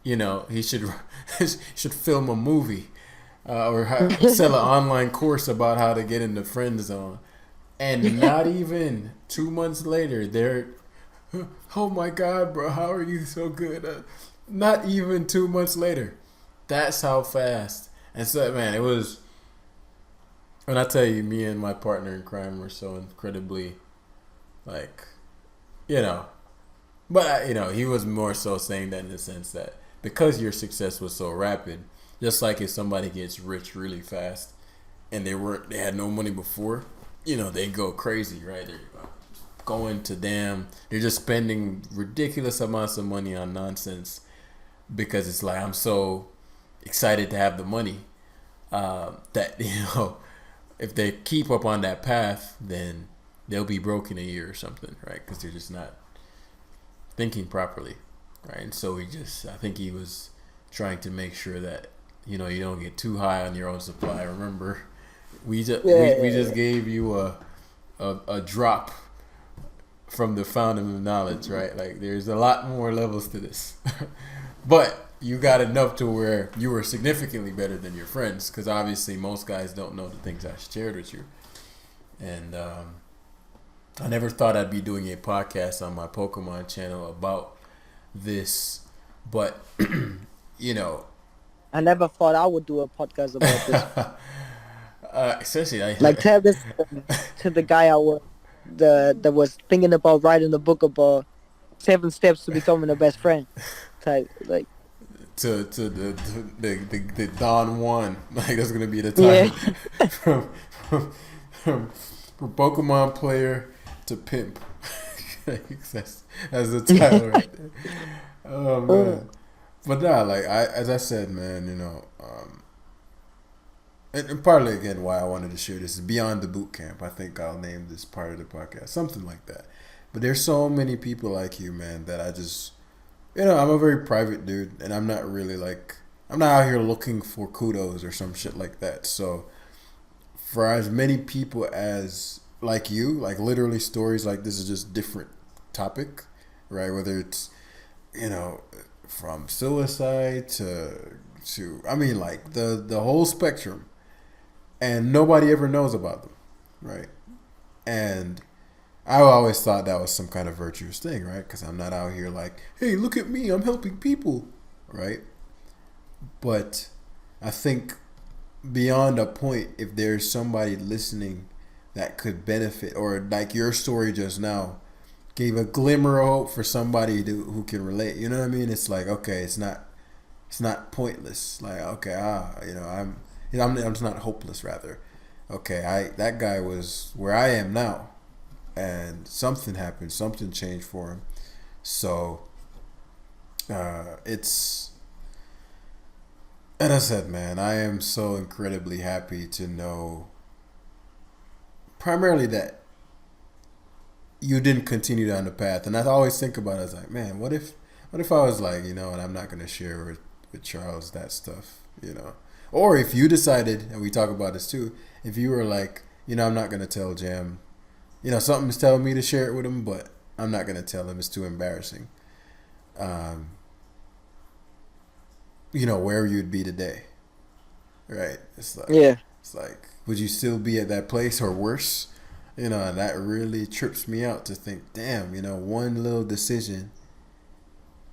he should he should film a movie or sell an online course about how to get in the friend zone. And not even 2 months later, they're, oh my God, bro, how are you so good? Not even 2 months later. That's how fast. And so, man, it was, when I tell you, me and my partner in crime were so incredibly, like, you know, but, he was more so saying that in the sense that because your success was so rapid, just like if somebody gets rich really fast and they had no money before, they go crazy, right? They're going to they're just spending ridiculous amounts of money on nonsense because it's like I'm so excited to have the money that if they keep up on that path, then they'll be broke in a year or something, right? Because they're just not thinking properly, right? And so I think he was trying to make sure that you don't get too high on your own supply. Remember, we Yeah, just gave you a drop from the fountain of knowledge, right? Like there's a lot more levels to this, but you got enough to where you were significantly better than your friends, because obviously most guys don't know the things I shared with you, and I never thought I'd be doing a podcast on my Pokemon channel about this, but you know, I never thought I would do a podcast about this. especially Like tell this to the guy that was thinking about writing a book about 7 steps to becoming a best friend. Type like to the Don Juan, like that's gonna be the yeah. title from from, from Pokemon player to pimp. That's the title right there. Oh Uh, man, but nah, like as I said, man, and partly again why I wanted to share this is beyond the boot camp. I think I'll name this part of the podcast something like that. But there's so many people like you, man, that I just I'm a very private dude, and I'm not really like I'm not out here looking for kudos or some shit like that. So for as many people as like you, like literally stories like this is just different topic, right? Whether it's you know from suicide to I mean like the whole spectrum, and nobody ever knows about them, right? And I always thought that was some kind of virtuous thing, right? Because I'm not out here like, hey, look at me, I'm helping people, right? But I think beyond a point, if there's somebody listening that could benefit, or like your story just now gave a glimmer of hope for somebody who can relate. You know what I mean? It's like okay, it's not pointless. Like okay, I'm just not hopeless. Rather, okay, I that guy was where I am now, and something happened, something changed for him. So it's and I said, man, I am so incredibly happy to know primarily that you didn't continue down the path. And I always think about it as like, man, what if I was like, and I'm not gonna share with Charles that stuff, or if you decided, and we talk about this too, if you were like, I'm not gonna tell Jam, something's telling me to share it with him, but I'm not gonna tell him. It's too embarrassing. Um, where you'd be today, right? Yeah. It's like, would you still be at that place or worse? And that really trips me out to think, damn, one little decision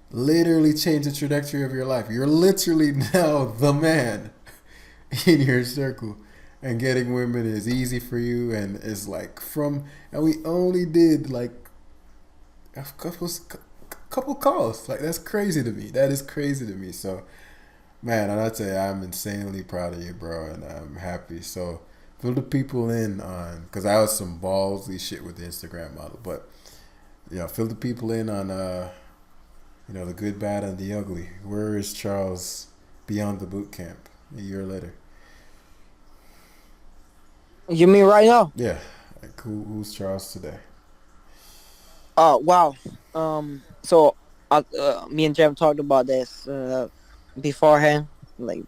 literally changed the trajectory of your life. You're literally now the man in your circle. And getting women is easy for you, and it's like and we only did like a couple calls. Like, that's crazy to me. That is crazy to me. So, man, and I'd say I'm insanely proud of you, bro, and I'm happy. So, fill the people in on, because I was some ballsy shit with the Instagram model, but fill the people in on the good, bad, and the ugly. Where is Charles beyond the boot camp a year later? You mean right now? Yeah, like who's Charles today? Oh wow. So me and Jam talked about this beforehand, like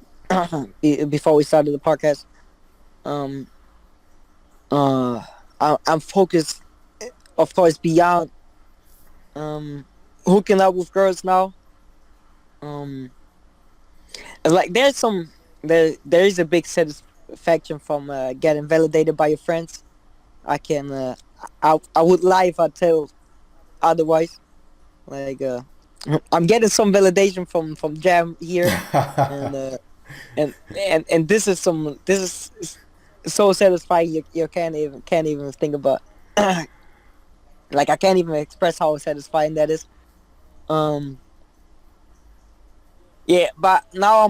before we started the podcast. Um, I'm focused, of course, beyond um hooking up with girls now. Um, like there is a big satisfaction from getting validated by your friends. I can I would lie if I tell otherwise. Like I'm getting some validation from Jam here, and this is so satisfying. You can't even think about. Like I can't even express how satisfying that is. Um, yeah, but now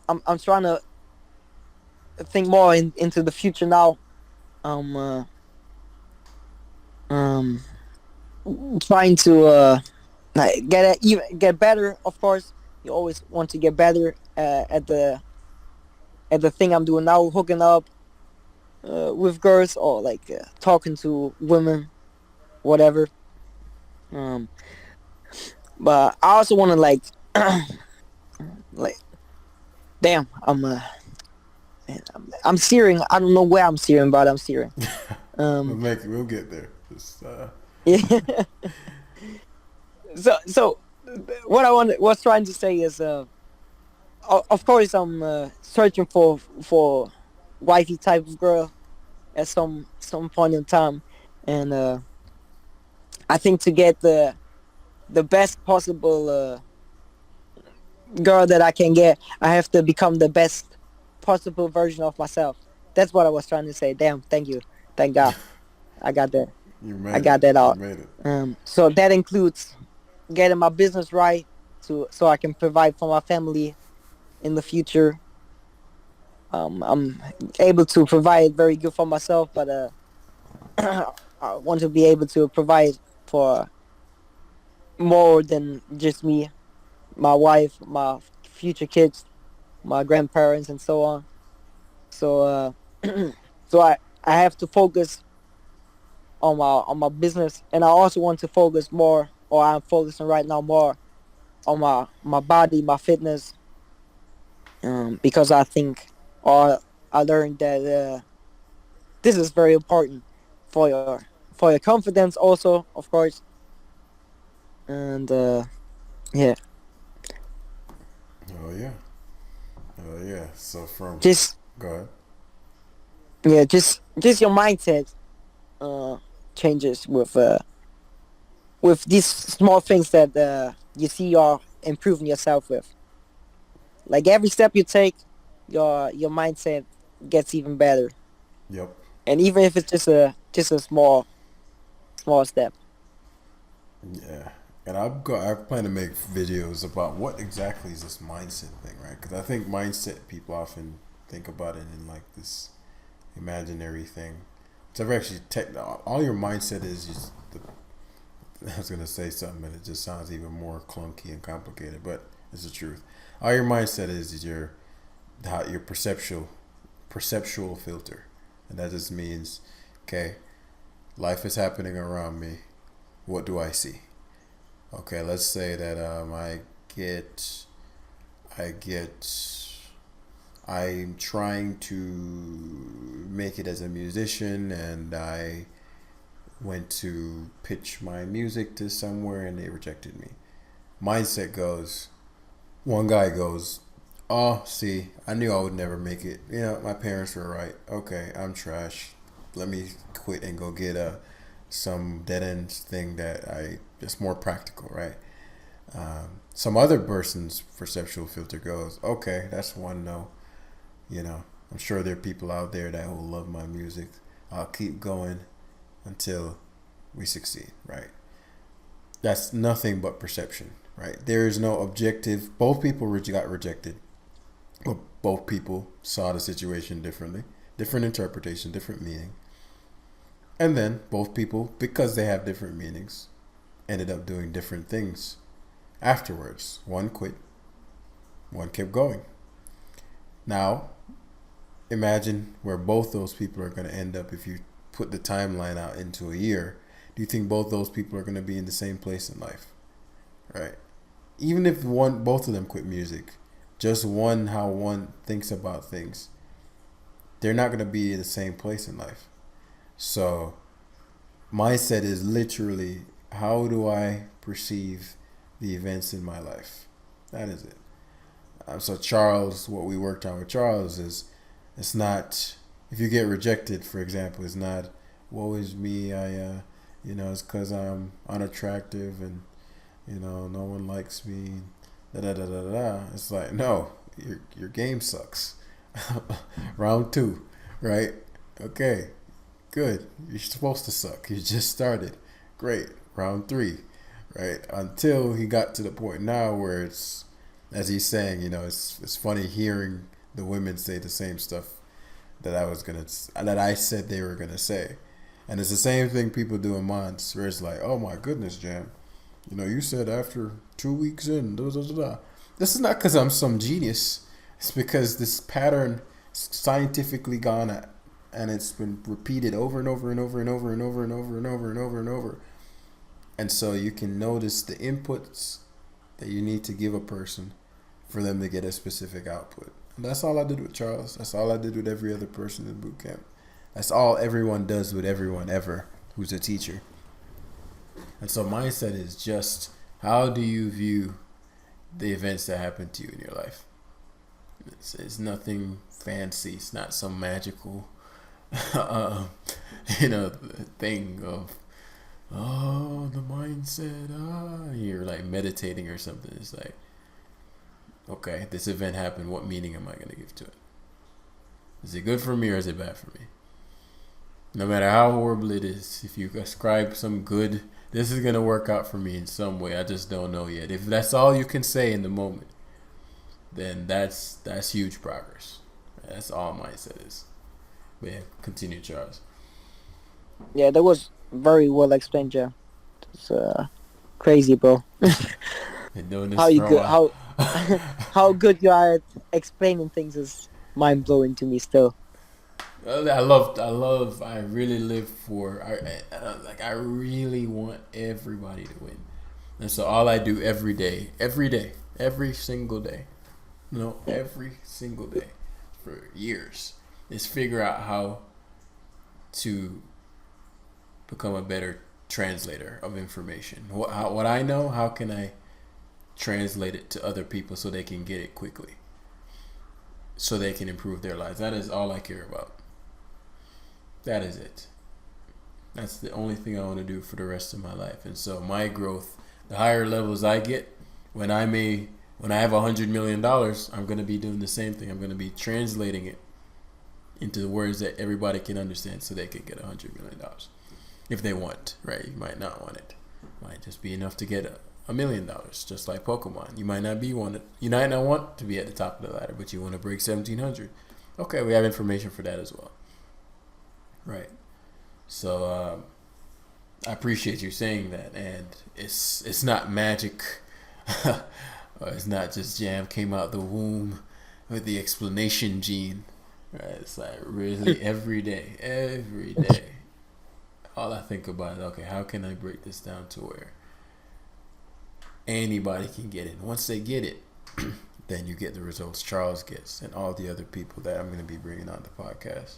I'm trying to think more into the future now. Um, uh, um, trying to like get better. Of course, you always want to get better at the thing I'm doing now, hooking up with girls or like talking to women, whatever. Um, but I also want to like, damn, I'm steering. I don't know where I'm steering, but I'm steering. Um, We'll get there. Just, yeah. So what I was trying to say is, of course, I'm searching for wifey type of girl at some point in time, and I think to get the best possible girl that I can get, I have to become the best possible version of myself. That's what I was trying to say. Damn, thank you, thank God, I got that. you I made it. got that You out. made it. So that includes getting my business right so I can provide for my family in the future. I'm able to provide very good for myself, but I want to be able to provide for more than just me, my wife, my future kids, my grandparents, and so on. So so I have to focus on my business, and I also want to focus more, or I'm focusing right now more on my body, my fitness, because I think, or I learned that this is very important for your confidence also, of course. And yeah, Oh yeah. Oh yeah. So from just go ahead. yeah, just your mindset uh changes with these small things that you see you're improving yourself with. Like every step you take, your mindset gets even better. Yep. And even if it's just a small step. Yeah. And I plan to make videos about what exactly is this mindset thing, right? Because I think mindset people often think about it in like this imaginary thing. It's never actually all your mindset is just the, I was gonna say something, but it just sounds even more clunky and complicated. But it's the truth. All your mindset is your perceptual filter, and that just means, okay, life is happening around me. What do I see? Okay, let's say that I get, I'm trying to make it as a musician, and I went to pitch my music to somewhere, and they rejected me. Mindset goes, one guy goes, oh, see, I knew I would never make it. You know, my parents were right. Okay, I'm trash. Let me quit and go get some dead end thing that I just more practical, right? Some other person's perceptual filter goes, okay, that's one no. You know, I'm sure there are people out there that will love my music. I'll keep going until we succeed, right? That's nothing but perception, right? There is no objective. Both people got rejected, but both people saw the situation differently, different interpretation, different meaning. And then both people, because they have different meanings, ended up doing different things afterwards. One quit, one kept going. Now, imagine where both those people are going to end up if you put the timeline out into a year. Do you think both those people are going to be in the same place in life? Right? Even if both of them quit music, just one, how one thinks about things, they're not going to be in the same place in life. So, mindset is literally, how do I perceive the events in my life? That is it. So Charles, what we worked on with Charles is, it's not, if you get rejected, for example, it's not, woe is me, it's because I'm unattractive and, no one likes me, da da da da da. It's like, no, your game sucks. Round two, right? Okay, good. You're supposed to suck. You just started. Great. Round three, right? Until he got to the point now where it's, as he's saying, it's funny hearing the women say the same stuff that I said they were gonna say, and it's the same thing people do in months where it's like, oh my goodness, Jam, you said after 2 weeks in, da, da, da, da. This is not because I'm some genius. It's because this pattern is scientifically gone at, and it's been repeated over and over and over and over and over and over and over and over and over. And so you can notice the inputs that you need to give a person for them to get a specific output. And that's all I did with Charles. That's all I did with every other person in boot camp. That's all everyone does with everyone ever who's a teacher. And so mindset is just, how do you view the events that happen to you in your life? It's nothing fancy. It's not some magical, thing of, oh, the mindset. You're like meditating or something. It's like, okay, this event happened. What meaning am I going to give to it? Is it good for me or is it bad for me? No matter how horrible it is, if you ascribe some good, this is going to work out for me in some way. I just don't know yet. If that's all you can say in the moment, then that's huge progress. That's all mindset is. But yeah, continue, Charles. Yeah, that was very well explained, Joe. It's crazy, bro. Been doing this How you for a good? while. How how good you are at explaining things is mind blowing to me still. I really live for. I really want everybody to win, and so all I do every day, every single day, Yeah. every single day, for years, is figure out how to become a better translator of information. What I know, how can I translate it to other people so they can get it quickly, so they can improve their lives. That is all I care about. That is it. That's the only thing I want to do for the rest of my life. And so my growth, the higher levels I get, when I have $100 million, I'm gonna be doing the same thing. I'm gonna be translating it into the words that everybody can understand, so they can get $100 million if they want. Right? You might not want it. Might just be enough to get $1 million, just like Pokemon. You might not You might not want to be at the top of the ladder, but you want to break 1,700. Okay, we have information for that as well. Right. So I appreciate you saying that, and it's not magic. It's not just Jam came out the womb with the explanation gene. Right. It's like really every day. All I think about is, okay, how can I break this down to where anybody can get it? Once they get it, then you get the results Charles gets and all the other people that I'm going to be bringing on the podcast.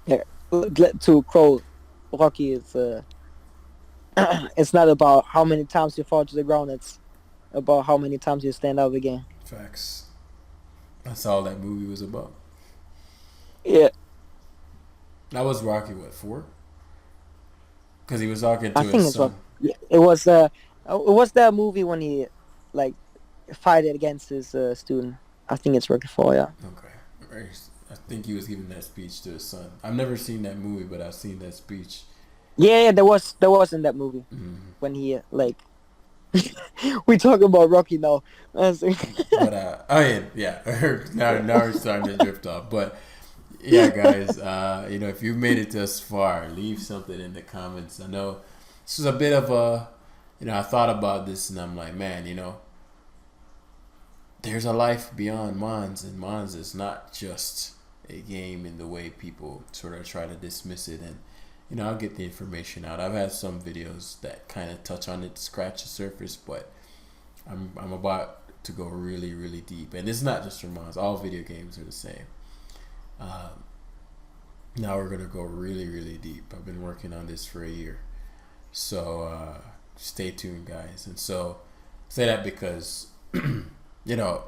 Yeah. To quote Rocky, it's not about how many times you fall to the ground. It's about how many times you stand up again. Facts. That's all that movie was about. Yeah, That was Rocky, what, 4? Because he was talking I to his think it's what. son. Yeah, it was that movie when he like fight it against his student. I think it's Rocky 4. Yeah. Okay. I think he was giving that speech to his son. I've never seen that movie, but I've seen that speech. Yeah, there was in that movie Mm. when he we talking about Rocky now. But oh yeah. Now we're starting to drift off. But yeah, guys, if you made it this far, leave something in the comments. I know this is a bit of a, I thought about this and I'm like, man, there's a life beyond Mons, and Mons is not just a game in the way people sort of try to dismiss it. And I'll get the information out. I've had some videos that kind of touch on it, scratch the surface, but I'm about to go really, really deep. And it's not just for Mons. All video games are the same. Now we're gonna go really, really deep. I've been working on this for a year, so stay tuned, guys. And so say that because you know,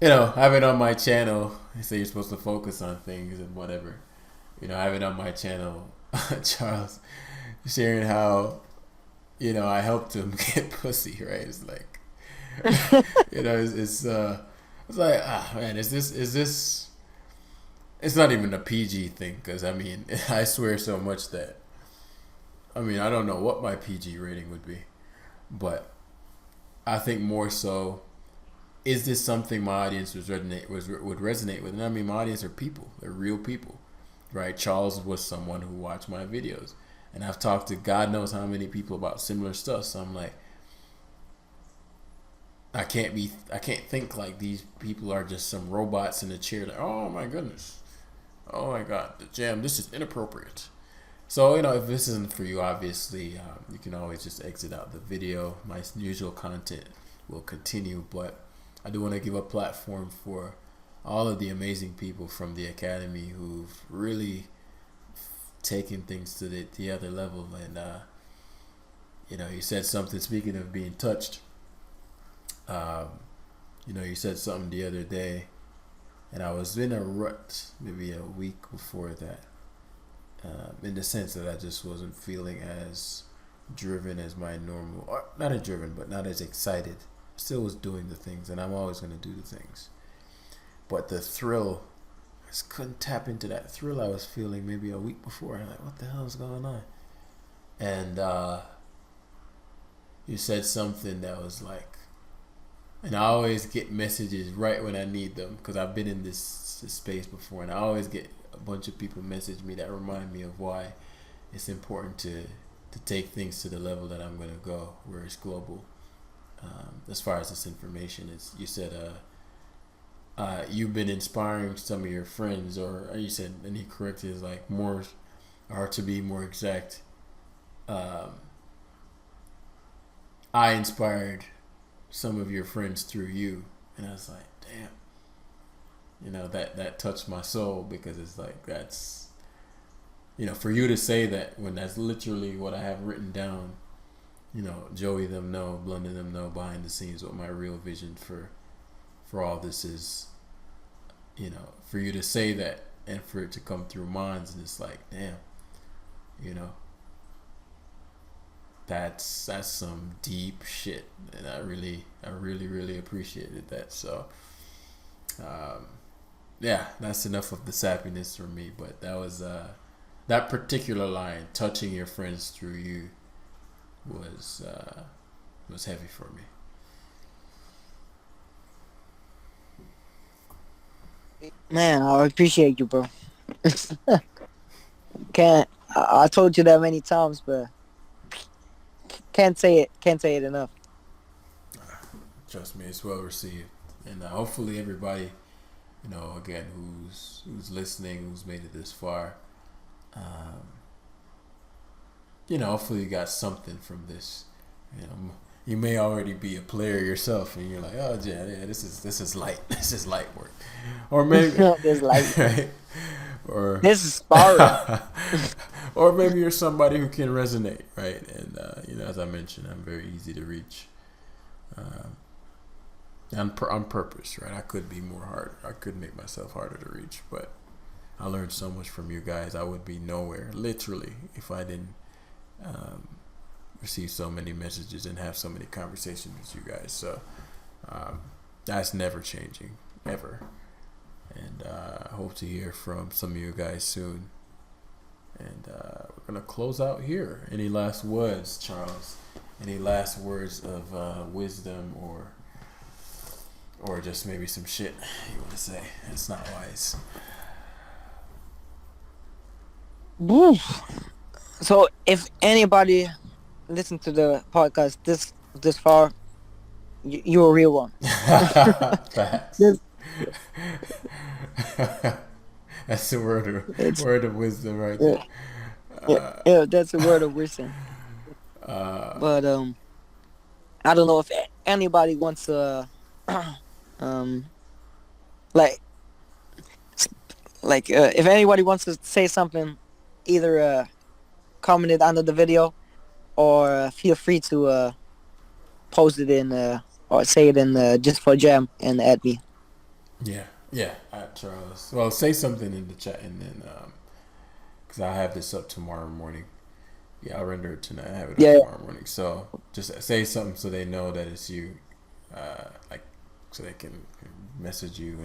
having on my channel, they say you're supposed to focus on things and whatever. Having on my channel, Charles sharing how, I helped him get pussy, right? It's like, it's like, man, is this, it's not even a PG thing, because, I swear so much that, I don't know what my PG rating would be, but I think more so, is this something my audience would resonate with? And my audience are people. They're real people, right? Charles was someone who watched my videos, and I've talked to God knows how many people about similar stuff. So I'm like, I can't think like these people are just some robots in a chair. Like, oh my goodness, oh my God, the Jam, this is inappropriate. So, if this isn't for you, obviously, you can always just exit out the video. My usual content will continue, but I do want to give a platform for all of the amazing people from the Academy who've really taken things to the other level. And, you said something, speaking of being touched, you said something the other day, and I was in a rut maybe a week before that. In the sense that I just wasn't feeling as driven as my normal, or not as driven, but not as excited. Still was doing the things, and I'm always going to do the things. But the thrill, I just couldn't tap into that thrill I was feeling maybe a week before. I'm like, what the hell is going on? And you said something that was like, and I always get messages right when I need them, because I've been in this space before, and I always get a bunch of people message me that remind me of why it's important to take things to the level that I'm going to go, where it's global. as far as this information is. You said you've been inspiring some of your friends, or you said, and he corrected, is like more, or to be more exact, I inspired some of your friends through you, and I was like, damn, that touched my soul, because it's like, that's, for you to say that when that's literally what I have written down. Joey them know, Blunder them know behind the scenes what my real vision for all this is. For you to say that and for it to come through minds, and it's like, damn, that's some deep shit, and I really really appreciated that. So yeah, that's enough of the sappiness from me. But that was that particular line, touching your friends through you, was heavy for me. Man, I appreciate you, bro. Can't I told you that many times, but can't say it enough. Trust me, it's well received, and hopefully everybody, again, who's listening, who's made it this far, hopefully you got something from this. You may already be a player yourself, and you're like, oh yeah, this is light, this is light work, or maybe This light, right, or this is sparring. or maybe you're somebody who can resonate, right? And as I mentioned, I'm very easy to reach, on purpose, right? I could be more hard. I could make myself harder to reach, but I learned so much from you guys. I would be nowhere, literally, if I didn't receive so many messages and have so many conversations with you guys. So that's never changing, ever. And I hope to hear from some of you guys soon. And we're gonna close out here. Any last words, Charles? Any last words of wisdom, or just maybe some shit you want to say? It's not wise. So if anybody listen to the podcast this far, you're a real one. Facts. That's the word of wisdom right there. Yeah, that's a word of wisdom. But I don't know if anybody wants to like if anybody wants to say something, either comment it under the video, or feel free to post it in or say it in just for jam and add me. Yeah, Charles. Well, say something in the chat, and then because I have this up tomorrow morning. Yeah, I'll render it tonight. I have it up tomorrow morning. So just say something so they know that it's you, so they can message you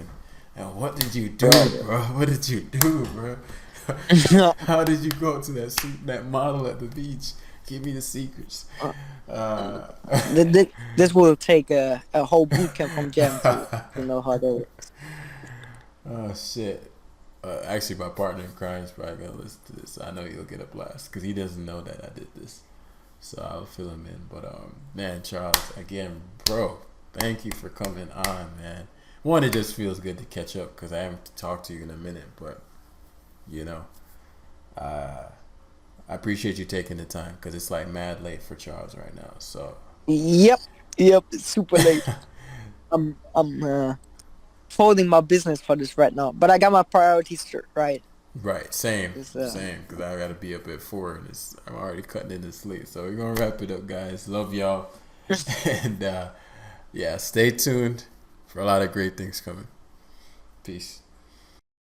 and what did you do, bro? What did you do, bro? How did you go to that model at the beach? Give me the secrets. This will take a whole boot camp from Jam to know how that works. Oh shit! Actually, my partner in crime is probably gonna listen to this. I know he'll get a blast because he doesn't know that I did this, so I'll fill him in. But man, Charles, again, bro, thank you for coming on, man. One, it just feels good to catch up because I haven't talked to you in a minute, but I appreciate you taking the time because it's like mad late for Charles right now. So yep, it's super late. I'm folding my business for this right now, but I got my priorities right. Right, same, because I gotta be up at 4 and I'm already cutting into sleep. So we're gonna wrap it up, guys. Love y'all, and stay tuned for a lot of great things coming. Peace.